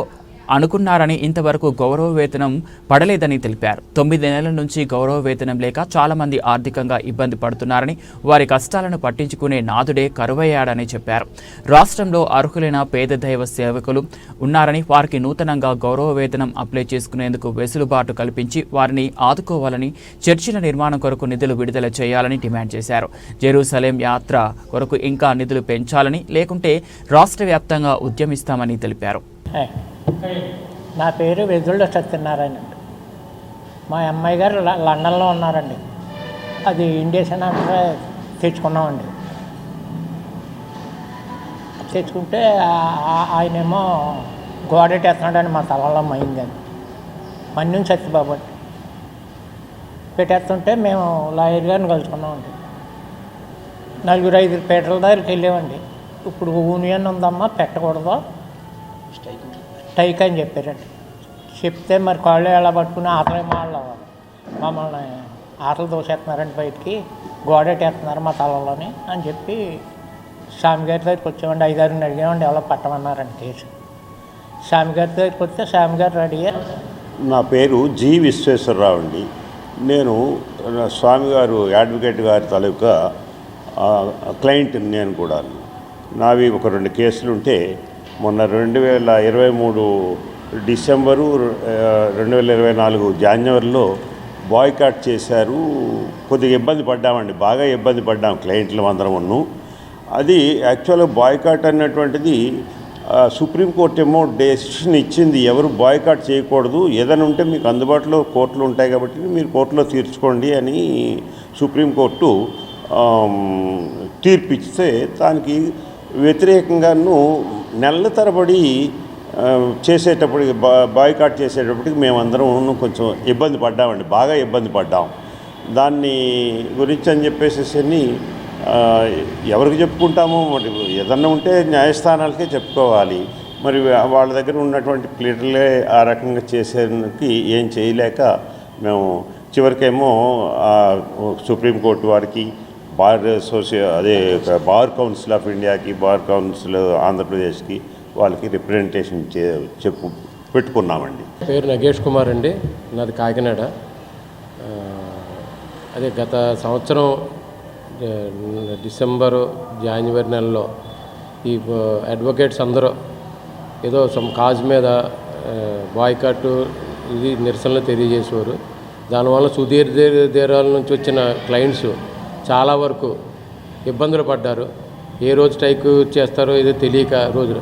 అనుకున్నారని, ఇంతవరకు గౌరవ వేతనం పడలేదని తెలిపారు. 9 నెలల నుంచి గౌరవ వేతనం లేక చాలామంది ఆర్థికంగా ఇబ్బంది పడుతున్నారని, వారి కష్టాలను పట్టించుకునే నాదుడే కరువయ్యాడని చెప్పారు. రాష్ట్రంలో అర్హులైన పేద దైవ సేవకులు ఉన్నారని, వారికి నూతనంగా గౌరవ వేతనం అప్లై చేసుకునేందుకు వెసులుబాటు కల్పించి వారిని ఆదుకోవాలని, చర్చిల నిర్మాణం కొరకు నిధులు విడుదల చేయాలని డిమాండ్ చేశారు. జెరూసలేం యాత్ర కొరకు ఇంకా నిధులు పెంచాలని, లేకుంటే రాష్ట్ర వ్యాప్తంగా ఉద్యమిస్తామని తెలిపారు. నా పేరు వెదుళ్ళ సత్యనారాయణ అండి. మా అమ్మాయి గారు లండన్లో ఉన్నారండి. అది ఇండియన్ అంటే తెచ్చుకున్నామండి. తెచ్చుకుంటే ఆయనేమో గోడెట్టేస్తున్నాడని మా తలలో మైందని మన్యం సత్యబాబు అండి. పెట్టేస్తుంటే మేము లాయర్ గారిని కలుసుకున్నామండి. 4-5 పీటల దగ్గరికి వెళ్ళామండి. ఇప్పుడు యూనియన్ ఉందమ్మా, పెట్టకూడదు స్ట్రైక్ అని చెప్పారండి. చెప్తే మరి కాళ్ళు ఎలా పట్టుకుని ఆటలే మమ్మల్ని ఆటలు దోసేస్తున్నారండి, బయటికి గోడెట్టేస్తున్నారు మా తలలోని అని చెప్పి స్వామి గారి దగ్గరికి వచ్చామండి. 5-6 అడిగామండి, ఎవరో పట్టమన్నారండి కేసు. స్వామి గారి దగ్గరికి వస్తే స్వామి గారు రెడీ. నా పేరు జి విశ్వేశ్వరరావు అండి. నేను స్వామిగారు అడ్వకేట్ గారి తాలూకా క్లయింట్. నేను కూడా నావి ఒక 2 కేసులు ఉంటే మొన్న 2023 డిసెంబరు 2024 జనవరిలో బాయ్కాట్ చేశారు. కొద్దిగా ఇబ్బంది పడ్డామండి, బాగా ఇబ్బంది పడ్డాం క్లయింట్లు అందరం. అది యాక్చువల్గా బాయ్కాట్ అన్నటువంటిది సుప్రీంకోర్టు ఏమో డెసిషన్ ఇచ్చింది, ఎవరు బాయ్కాట్ చేయకూడదు, ఏదైనా ఉంటే మీకు అందుబాటులో కోర్టులు ఉంటాయి కాబట్టి మీరు కోర్టులో తీర్చుకోండి అని సుప్రీంకోర్టు తీర్పు ఇస్తే దానికి వ్యతిరేకంగాను నెలల తరబడి చేసేటప్పటికి బాయ్కాట్ చేసేటప్పటికి మేమందరం కొంచెం ఇబ్బంది పడ్డామండి, బాగా ఇబ్బంది పడ్డాం. దాన్ని గురించి అని చెప్పేసి ఎవరికి చెప్పుకుంటామో, మరి ఏదన్నా ఉంటే న్యాయస్థానాలకే చెప్పుకోవాలి. మరి వాళ్ళ దగ్గర ఉన్నటువంటి ప్లేటర్లే ఆ రకంగా చేసేందుకు ఏం చేయలేక మేము చివరికేమో సుప్రీంకోర్టు వారికి, బార్ కౌన్సిల్ ఆఫ్ ఇండియాకి, బార్ కౌన్సిల్ ఆంధ్రప్రదేశ్కి వాళ్ళకి రిప్రజెంటేషన్ పెట్టుకున్నామండి. పేరు నగేష్ కుమార్ అండి, నాది కాకినాడ. అదే గత సంవత్సరం డిసెంబరు జనవరి నెలలో ఈ అడ్వకేట్స్ అందరూ ఏదో సమ్ కాజ్ మీద బాయ్కాట్ ఇది నిరసనలు తెలియజేసేవారు. దానివల్ల సుదీర్ఘాల నుంచి వచ్చిన క్లయింట్స్ చాలా వరకు ఇబ్బందులు పడ్డారు. ఏ రోజు స్ట్రైక్ చేస్తారో ఏదో తెలియక రోజులు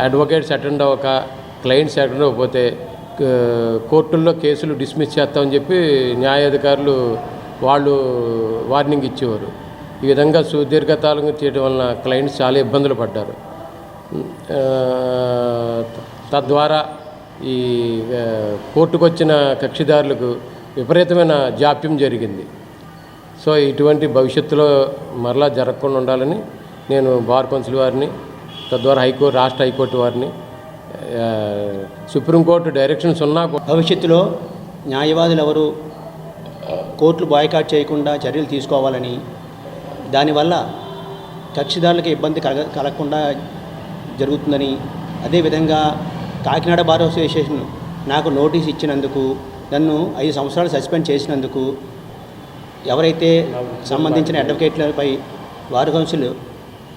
అడ్వకేట్స్ అటెండ్ అవ్వక, క్లయింట్స్ అటెండ్ అవ్వకపోతే కోర్టుల్లో కేసులు డిస్మిస్ చేస్తామని చెప్పి న్యాయాధికారులు వాళ్ళు వార్నింగ్ ఇచ్చేవారు. ఈ విధంగా సుదీర్ఘకాలంగా చేయడం వలన క్లయింట్స్ చాలా ఇబ్బందులు పడ్డారు. తద్వారా ఈ కోర్టుకు వచ్చిన కక్షిదారులకు విపరీతమైన జాప్యం జరిగింది. సో ఇటువంటి భవిష్యత్తులో మరలా జరగకుండా ఉండాలని నేను బార్ కౌన్సిల్ వారిని, తద్వారా రాష్ట్ర హైకోర్టు వారిని, సుప్రీంకోర్టు డైరెక్షన్స్ ఉన్నా భవిష్యత్తులో న్యాయవాదులు ఎవరు కోర్టులు బాయ్కాట్ చేయకుండా చర్యలు తీసుకోవాలని, దానివల్ల కక్షిదారులకు ఇబ్బంది కలగకుండా జరుగుతుందని, అదేవిధంగా కాకినాడ బార్ అసోసియేషన్ నాకు నోటీస్ ఇచ్చినందుకు, నన్ను 5 సంవత్సరాలు సస్పెండ్ చేసినందుకు ఎవరైతే సంబంధించిన అడ్వకేట్లపై బార్ కౌన్సిల్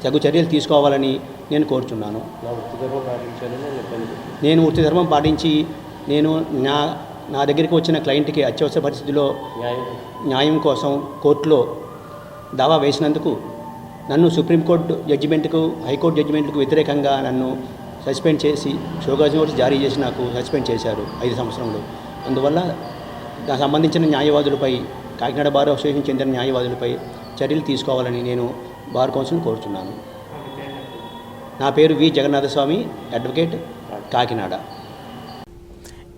తగు చర్యలు తీసుకోవాలని నేను కోరుచున్నాను. నేను వృత్తి ధర్మం పాటించి నేను నా దగ్గరికి వచ్చిన క్లయింట్కి అత్యవసర పరిస్థితిలో న్యాయం కోసం కోర్టులో దావా వేసినందుకు నన్ను సుప్రీంకోర్టు జడ్జిమెంట్కు, హైకోర్టు జడ్జిమెంట్కు వ్యతిరేకంగా నన్ను సస్పెండ్ చేసి షోకాజ్ నోటీస్ జారీ చేసి నాకు సస్పెండ్ చేశారు 5 సంవత్సరంలో. అందువల్ల దానికి సంబంధించిన న్యాయవాదులపై, కాకినాడ బార్ అసోసియేషన్ చెందిన న్యాయవాదులపై చర్యలు తీసుకోవాలని నేను బార్ కౌన్సిల్ని కోరుతున్నాను. నా పేరు వి జగన్నాథస్వామి, అడ్వకేట్, కాకినాడ.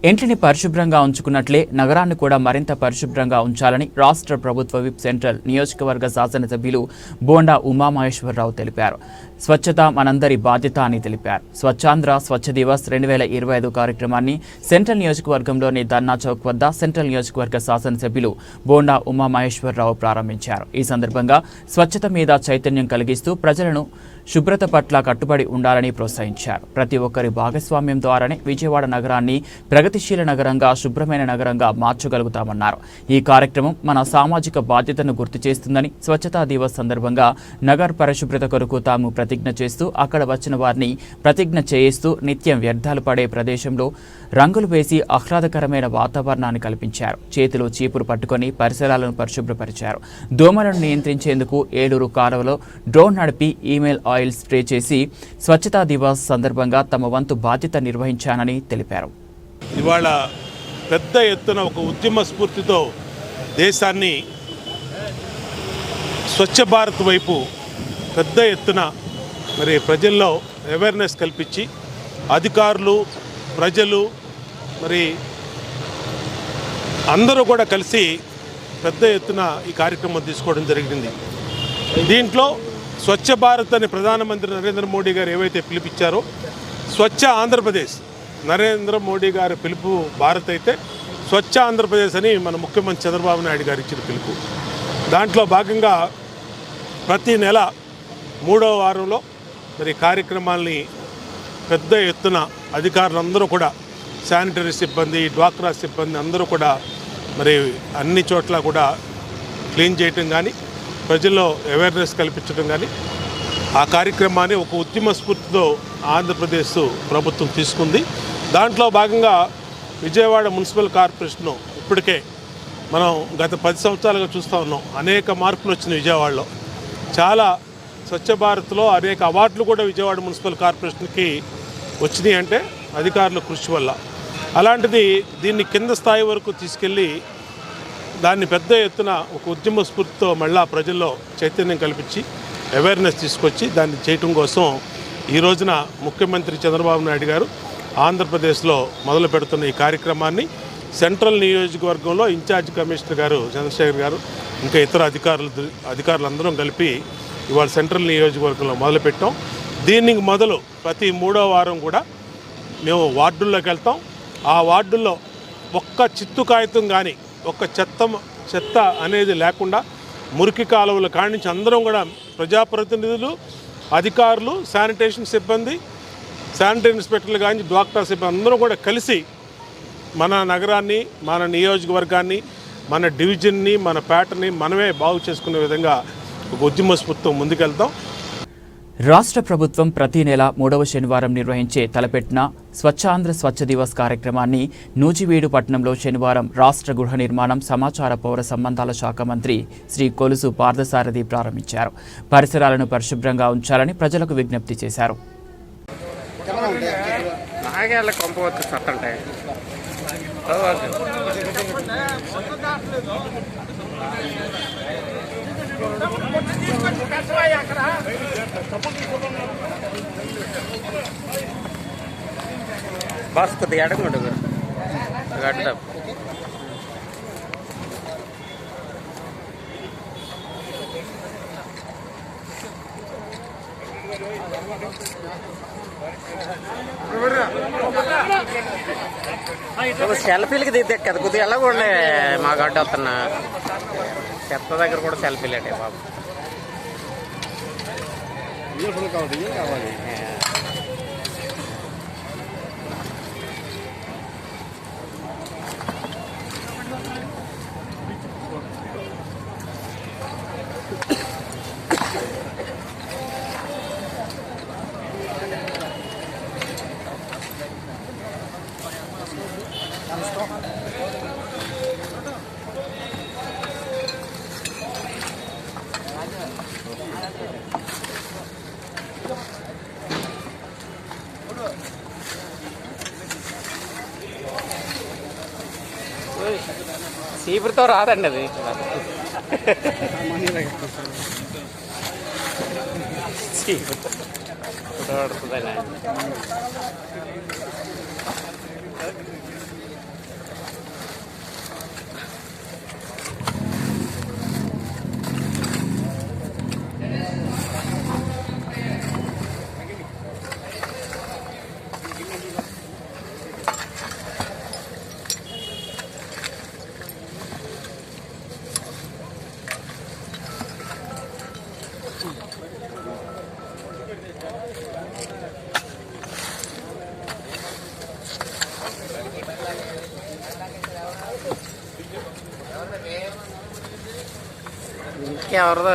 ఇంటిని పరిశుభ్రంగా ఉంచుకున్నట్లే నగరాన్ని కూడా మరింత పరిశుభ్రంగా ఉంచాలని రాష్ట్ర ప్రభుత్వ విప్ సెంట్రల్ నియోజకవర్గ శాసనసభ్యులు బోండా ఉమామహేశ్వరరావు తెలిపారు. స్వచ్ఛత మనందరి బాధ్యత అని తెలిపారు. స్వచ్ఛాంధ్ర స్వచ్ఛ దివస్ 2025 కార్యక్రమాన్ని సెంట్రల్ నియోజకవర్గంలోని ధర్నా చౌక్ వద్ద సెంట్రల్ నియోజకవర్గ శాసనసభ్యులు బోండా ఉమామహేశ్వరరావు ప్రారంభించారు. ఈ సందర్భంగా స్వచ్ఛత మీద చైతన్యం కలిగిస్తూ ప్రజలను శుభ్రత పట్ల కట్టుబడి ఉండాలని ప్రోత్సహించారు. ప్రతి ఒక్కరి భాగస్వామ్యం ద్వారానే విజయవాడ నగరాన్ని ప్రగతిశీల నగరంగా, శుభ్రమైన నగరంగా మార్చగలుగుతామన్నారు. ఈ కార్యక్రమం మన సామాజిక బాధ్యతను గుర్తు చేస్తుందని, స్వచ్ఛతా దివస్ సందర్భంగా నగర్ పరిశుభ్రత కొరకు తాము ప్రతిజ్ఞ చేస్తూ అక్కడ వచ్చిన వారిని ప్రతిజ్ఞ చేయిస్తూ నిత్యం వ్యర్థాలు పడే ప్రదేశంలో రంగులు వేసి ఆహ్లాదకరమైన వాతావరణాన్ని కల్పించారు. చేతిలో చీపురు పట్టుకొని పరిసరాలను పరిశుభ్రపరిచారు. దోమలను నియంత్రించేందుకు ఏలూరు కాలువలో డ్రోన్ నడిపి ఈమెయిల్ ఆయిల్ స్ప్రే చేసి స్వచ్ఛతా దివస్ సందర్భంగా తమ వంతు బాధ్యత నిర్వహించానని తెలిపారు. ఇవాళ పెద్ద ఎత్తున ఒక ఉద్యమ స్ఫూర్తితో దేశాన్ని స్వచ్ఛ భారత్ వైపు పెద్ద ఎత్తున మరి ప్రజల్లో అవేర్నెస్ కల్పించి అధికారులు, ప్రజలు మరి అందరూ కూడా కలిసి పెద్ద ఎత్తున ఈ కార్యక్రమం తీసుకోవడం జరిగింది. దీంట్లో స్వచ్ఛ భారత్ అని ప్రధానమంత్రి నరేంద్ర మోడీ గారు ఏవైతే పిలిపించారో, స్వచ్ఛ ఆంధ్రప్రదేశ్ నరేంద్ర మోడీ గారి పిలుపు భారత్ అయితే, స్వచ్ఛ ఆంధ్రప్రదేశ్ అని మన ముఖ్యమంత్రి చంద్రబాబు నాయుడు గారు ఇచ్చిన పిలుపు. దాంట్లో భాగంగా ప్రతి నెల 3వ వారంలో మరి కార్యక్రమాల్ని పెద్ద ఎత్తున అధికారులందరూ కూడా, శానిటరీ సిబ్బంది, డ్వాక్రా సిబ్బంది అందరూ కూడా మరి అన్ని చోట్ల కూడా క్లీన్ చేయటం కానీ, ప్రజల్లో అవేర్నెస్ కల్పించడం కానీ, ఆ కార్యక్రమాన్ని ఒక ఉద్యమ స్ఫూర్తితో ఆంధ్రప్రదేశ్ ప్రభుత్వం తీసుకుంది. దాంట్లో భాగంగా విజయవాడ మున్సిపల్ కార్పొరేషను ఇప్పటికే మనం గత 10 సంవత్సరాలుగా చూస్తూ ఉన్నాం. అనేక మార్పులు వచ్చినాయి విజయవాడలో. చాలా స్వచ్ఛ భారత్లో అనేక అవార్డులు కూడా విజయవాడ మున్సిపల్ కార్పొరేషన్కి వచ్చినాయి అంటే అధికారుల కృషి వల్ల. అలాంటిది దీన్ని కింద స్థాయి వరకు తీసుకెళ్ళి దాన్ని పెద్ద ఎత్తున ఒక ఉద్యమ స్ఫూర్తితో మళ్ళా ప్రజల్లో చైతన్యం కల్పించి అవేర్నెస్ తీసుకొచ్చి దాన్ని చేయటం కోసం ఈ రోజున ముఖ్యమంత్రి చంద్రబాబు నాయుడు గారు ఆంధ్రప్రదేశ్లో మొదలు పెడుతున్న ఈ కార్యక్రమాన్ని సెంట్రల్ నియోజకవర్గంలో ఇన్ఛార్జ్ కమిషనర్ గారు చంద్రశేఖర్ గారు, ఇంకా ఇతర అధికారులందరం కలిపి ఇవాళ సెంట్రల్ నియోజకవర్గంలో మొదలుపెట్టాం. దీనికి మొదలు ప్రతి 3వ వారం కూడా మేము వార్డుల్లోకి వెళ్తాం. ఆ వార్డుల్లో ఒక్క చిత్తు కాగితం కానీ, ఒక్క చెత్త అనేది లేకుండా, మురికి కాలువల కాడి నుంచి అందరం కూడా ప్రజాప్రతినిధులు, అధికారులు, శానిటేషన్ సిబ్బంది, శానిటరీ ఇన్స్పెక్టర్లు కానీ, డ్వాక్రా సిబ్బంది అందరూ కూడా కలిసి మన నగరాన్ని, మన నియోజకవర్గాన్ని, మన డివిజన్ని, మన పేటని మనమే బాగు చేసుకునే విధంగా ఒక ఉద్యమ స్ఫూర్తితో ముందుకెళ్తాం. రాష్ట్ర ప్రభుత్వం ప్రతి నెల 3వ శనివారం నిర్వహించే తలపెట్టిన స్వచ్ఛాంధ్ర స్వచ్ఛ దివస్ కార్యక్రమాన్ని నూజివీడు పట్టణంలో శనివారం రాష్ట్ర గృహ నిర్మాణం, సమాచార పౌర సంబంధాల శాఖ మంత్రి శ్రీ కొలుసు పార్థసారథి ప్రారంభించారు. పరిసరాలను పరిశుభ్రంగా ఉంచాలని ప్రజలకు విజ్ఞప్తి చేశారు. బస్ కొద్దిగా అడగండి గడ్డ సెల్ఫీలకి దిద్దే కదా కొద్దిగా ఎలా కూడా మా గడ్డ వస్తున్నా చెత్త దగ్గర కూడా సెల్ఫీలు అంటే బాబు. కావాలి చీపురుతో రాదండి అది. చీపురుతో పడుతుందండి. ఇంకెవరిదో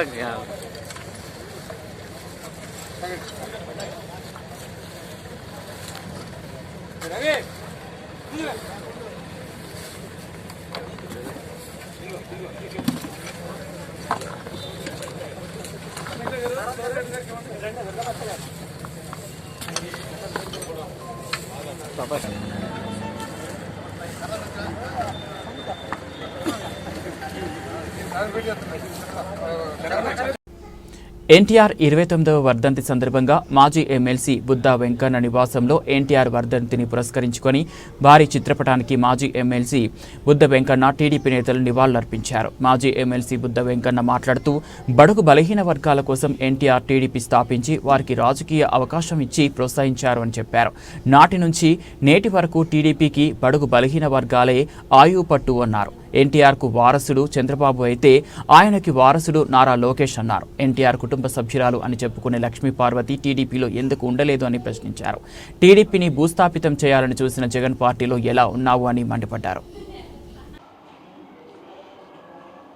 ఎన్టీఆర్ 29వ వర్ధంతి సందర్భంగా మాజీ ఎమ్మెల్సీ బుద్దా వెంకన్న నివాసంలో ఎన్టీఆర్ వర్ధంతిని పురస్కరించుకొని భారీ చిత్రపటానికి మాజీ ఎమ్మెల్సీ బుద్ద వెంకన్న టీడీపీ నేతలు నివాళులర్పించారు. మాజీ ఎమ్మెల్సీ బుద్ద వెంకన్న మాట్లాడుతూ బడుగు బలహీన వర్గాల కోసం ఎన్టీఆర్ టీడీపీ స్థాపించి వారికి రాజకీయ అవకాశం ఇచ్చి ప్రోత్సహించారు అని చెప్పారు. నాటి నుంచి నేటి వరకు టీడీపీకి బడుగు బలహీన వర్గాలే ఆయువు పట్టు అన్నారు. ఎన్టీఆర్కు వారసుడు చంద్రబాబు అయితే ఆయనకి వారసుడు నారా లోకేష్ అన్నారు. ఎన్టీఆర్ కుటుంబ సభ్యురాలు అని చెప్పుకునే లక్ష్మీ పార్వతి టీడీపీలో ఎందుకు ఉండలేదు అని ప్రశ్నించారు. టీడీపీని భూస్థాపితం చేయాలని చూసిన జగన్ పార్టీలో ఎలా ఉన్నావు అని మండిపడ్డారు.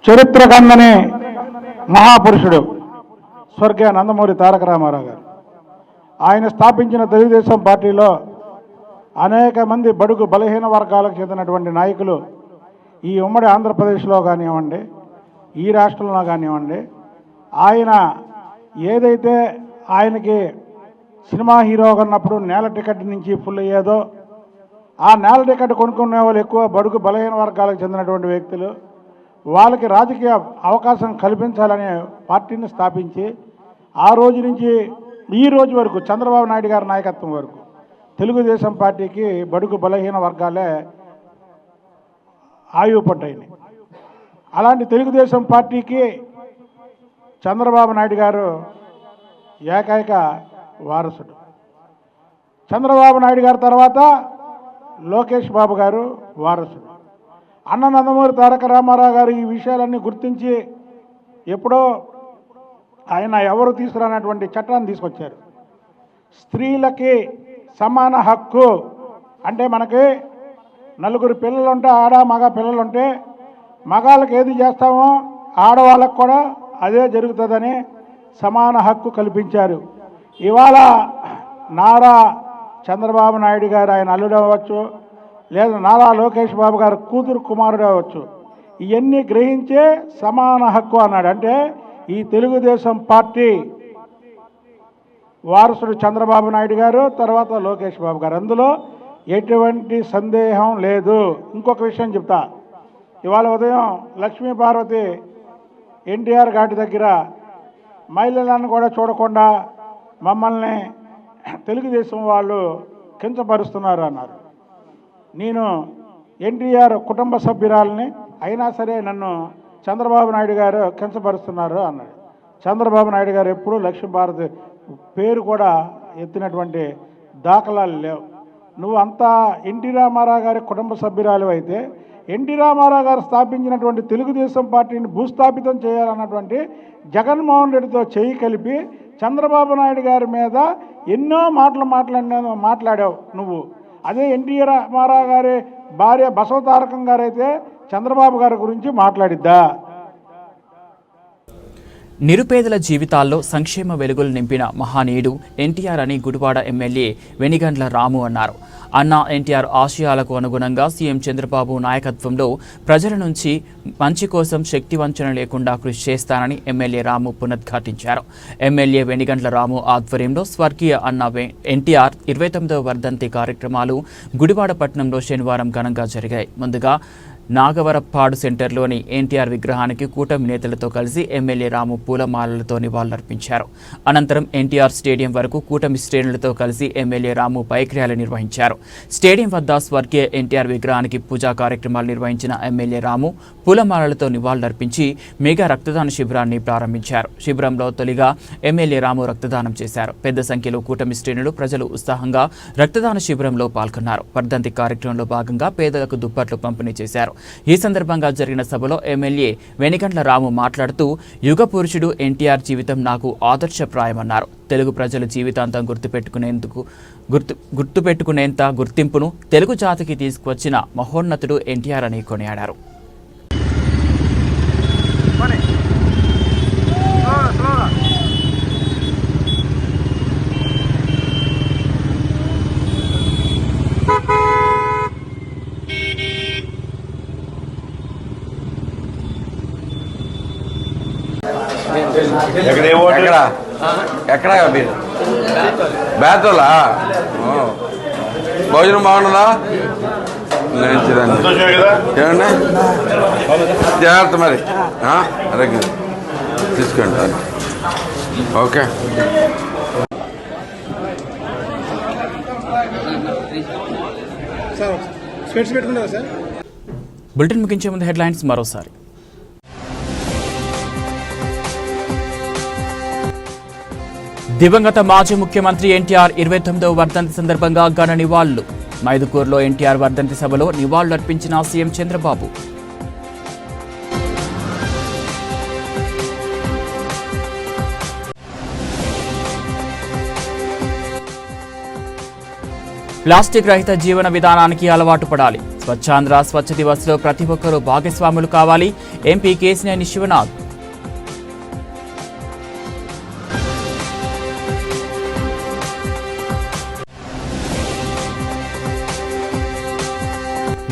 చరిత్ర కందని మహాపురుషుడు స్వర్గీయ నందమూరి తారక రామారావు గారు ఆయన స్థాపించిన తెలుగుదేశం పార్టీలో అనేక మంది బడుగు బలహీన వర్గాలకు చెందినటువంటి నాయకులు ఈ ఉమ్మడి ఆంధ్రప్రదేశ్లో కానివ్వండి, ఈ రాష్ట్రంలో కానివ్వండి, ఆయన ఏదైతే ఆయనకి సినిమా హీరోగా ఉన్నప్పుడు నేల టికెట్ నుంచి ఫుల్ అయ్యేదో ఆ నేల టికెట్ కొనుక్కునే వాళ్ళు ఎక్కువ బడుగు బలహీన వర్గాలకు చెందినటువంటి వ్యక్తులు, వాళ్ళకి రాజకీయ అవకాశం కల్పించాలనే పార్టీని స్థాపించి ఆ రోజు నుంచి ఈ రోజు వరకు చంద్రబాబు నాయుడు గారి నాయకత్వం వరకు తెలుగుదేశం పార్టీకి బడుగు బలహీన వర్గాలే ఆయువు పడ్డాయి. అలాంటి తెలుగుదేశం పార్టీకి చంద్రబాబు నాయుడు గారు ఏకైక వారసుడు. చంద్రబాబు నాయుడు గారి తర్వాత లోకేష్ బాబు గారు వారసుడు. అన్న నందమూరి తారక రామారావు గారు ఈ విషయాలన్నీ గుర్తించి ఎప్పుడో ఆయన ఎవరు తీసుకురానటువంటి చట్టాన్ని తీసుకొచ్చారు. స్త్రీలకి సమాన హక్కు అంటే మనకి నలుగురు పిల్లలుంటే ఆడ మగ పిల్లలుంటే మగాళ్ళకి ఏది చేస్తామో ఆడవాళ్ళకు కూడా అదే జరుగుతుందని సమాన హక్కు కల్పించారు. ఇవాళ నారా చంద్రబాబు నాయుడు గారు ఆయన అల్లుడు అవ్వచ్చు, లేదా నారా లోకేష్ బాబు గారు కూతురు కుమారుడు అవ్వచ్చు, ఇవన్నీ గ్రహించే సమాన హక్కు అన్నాడు. అంటే ఈ తెలుగుదేశం పార్టీ వారసుడు చంద్రబాబు నాయుడు గారు, తర్వాత లోకేష్ బాబు గారు, అందులో ఎటువంటి సందేహం లేదు. ఇంకొక విషయం చెప్తా. ఇవాళ ఉదయం లక్ష్మీ పార్వతి ఎన్టీఆర్ ఘాటి దగ్గర మహిళలను కూడా చూడకుండా మమ్మల్ని తెలుగుదేశం వాళ్ళు కించపరుస్తున్నారు అన్నారు. నేను ఎన్టీఆర్ కుటుంబ సభ్యురాలని అయినా సరే నన్ను చంద్రబాబు నాయుడు గారు కించపరుస్తున్నారు అన్నాడు. చంద్రబాబు నాయుడు గారు ఎప్పుడూ లక్ష్మీ భారతి పేరు కూడా ఎత్తినటువంటి దాఖలాలు లేవు. నువ్వు అంతా ఎన్టీ రామారావు గారి కుటుంబ సభ్యురాలు అయితే ఎన్టీ రామారావు గారు స్థాపించినటువంటి తెలుగుదేశం పార్టీని భూస్థాపితం చేయాలన్నటువంటి జగన్మోహన్ రెడ్డితో చేయి కలిపి చంద్రబాబు నాయుడు గారి మీద ఎన్నో మాట్లాడావు నువ్వు. అదే ఎన్టీ రామారావు గారి భార్య బసవతారకం గారైతే చంద్రబాబు గారి గురించి మాట్లాడిద్దా? నిరుపేదల జీవితాల్లో సంక్షేమ వెలుగులు నింపిన మహానీయుడు ఎన్టీఆర్ అని గుడివాడ ఎమ్మెల్యే వెనిగండ్ల రాము అన్నారు. అన్నా ఎన్టీఆర్ ఆశయాలకు అనుగుణంగా సీఎం చంద్రబాబు నాయకత్వంలో ప్రజల నుంచి మంచి కోసం శక్తివంచన లేకుండా కృషి చేస్తానని ఎమ్మెల్యే రాము పునరుద్ఘాటించారు. ఎమ్మెల్యే వెనిగండ్ల రాము ఆధ్వర్యంలో స్వర్గీయ అన్నా ఎన్టీఆర్ 29వ వర్ధంతి కార్యక్రమాలు గుడివాడ పట్టణంలో శనివారం ఘనంగా జరిగాయి. ముందుగా నాగవరప్పాడు సెంటర్లోని ఎన్టీఆర్ విగ్రహానికి కూటమి నేతలతో కలిసి ఎమ్మెల్యే రాము పూలమాలలతో నివాళులర్పించారు. అనంతరం ఎన్టీఆర్ స్టేడియం వరకు కూటమి శ్రేణులతో కలిసి ఎమ్మెల్యే రాము బైక్ ర్యాలీ నిర్వహించారు. స్టేడియం వద్ద స్వర్గీయ ఎన్టీఆర్ విగ్రహానికి పూజా కార్యక్రమాలు నిర్వహించిన ఎమ్మెల్యే రాము పూలమాలలతో నివాళులర్పించి మెగా రక్తదాన శిబిరాన్ని ప్రారంభించారు. శిబిరంలో తొలిగా ఎమ్మెల్యే రాము రక్తదానం చేశారు. పెద్ద సంఖ్యలో కూటమి శ్రేణులు ప్రజలు ఉత్సాహంగా రక్తదాన శిబిరంలో పాల్గొన్నారు. వర్ధంతి కార్యక్రమంలో భాగంగా పేదలకు దుప్పట్లు పంపిణీ చేశారు. ఈ సందర్భంగా జరిగిన సభలో ఎమ్మెల్యే వెనిగండ్ల రాము మాట్లాడుతూ యుగ పురుషుడు ఎన్టీఆర్ జీవితం నాకు ఆదర్శప్రాయమన్నారు. తెలుగు ప్రజలు జీవితాంతం గుర్తుపెట్టుకునేంత గుర్తింపును తెలుగు జాతికి తీసుకువచ్చిన మహోన్నతుడు ఎన్టీఆర్ అని కొనియాడారు. ఎక్కడ మీరు బేతోలా భోజనం బాగుంటుందా? ఏమండి జాగ్రత్త మరి అలాగే తీసుకోండి. ఓకే. బులెటిన్ ముగించే ముందు హెడ్లైన్స్ మరోసారి. దివంగత మాజీ ముఖ్యమంత్రి ఎన్టీఆర్ 29వ వర్ధంతి సందర్భంగా ఘన నివాళులు. మైదుకూరులో ఎన్టీఆర్ వర్ధంతి సభలో నివాళులర్పించిన సీఎం చంద్రబాబు. ప్లాస్టిక్ రహిత జీవన విధానానికి అలవాటు పడాలి. స్వచ్ఛాంధ్ర స్వచ్ఛ దివస్లో ప్రతి ఒక్కరూ భాగస్వాములు కావాలి. ఎంపీ కేసినేని శివనాథ్.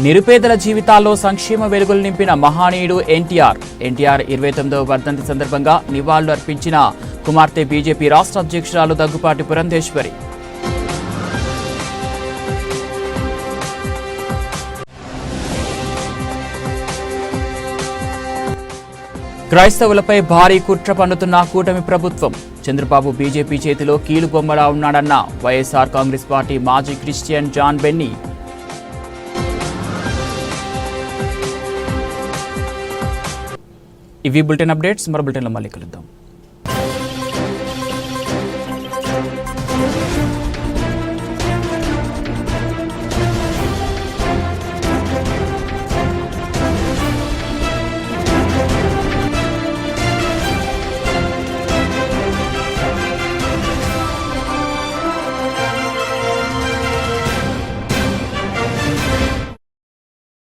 నిరుపేదల జీవితాల్లో సంక్షేమ వెలుగులు నింపిన మహానీయుడు ఎన్టీఆర్. ఎన్టీఆర్ 29వ వర్ధంతి సందర్భంగా నివాళులు అర్పించిన కుమార్తె బీజేపీ రాష్ట్ర అధ్యక్షురాలు దగ్గుపాటి పురంధేశ్వరి. క్రైస్తవులపై భారీ కుట్ర పన్నుతున్న కూటమి ప్రభుత్వం. చంద్రబాబు బీజేపీ చేతిలో కీలుబొమ్మలా ఉన్నాడన్న వైఎస్ఆర్ కాంగ్రెస్ పార్టీ మాజీ క్రిస్టియన్ జాన్ బెన్నీ. ఇవి బులెటిన్ అప్డేట్స్. మరో బులెటిన్లో మళ్ళీ కలుద్దాం.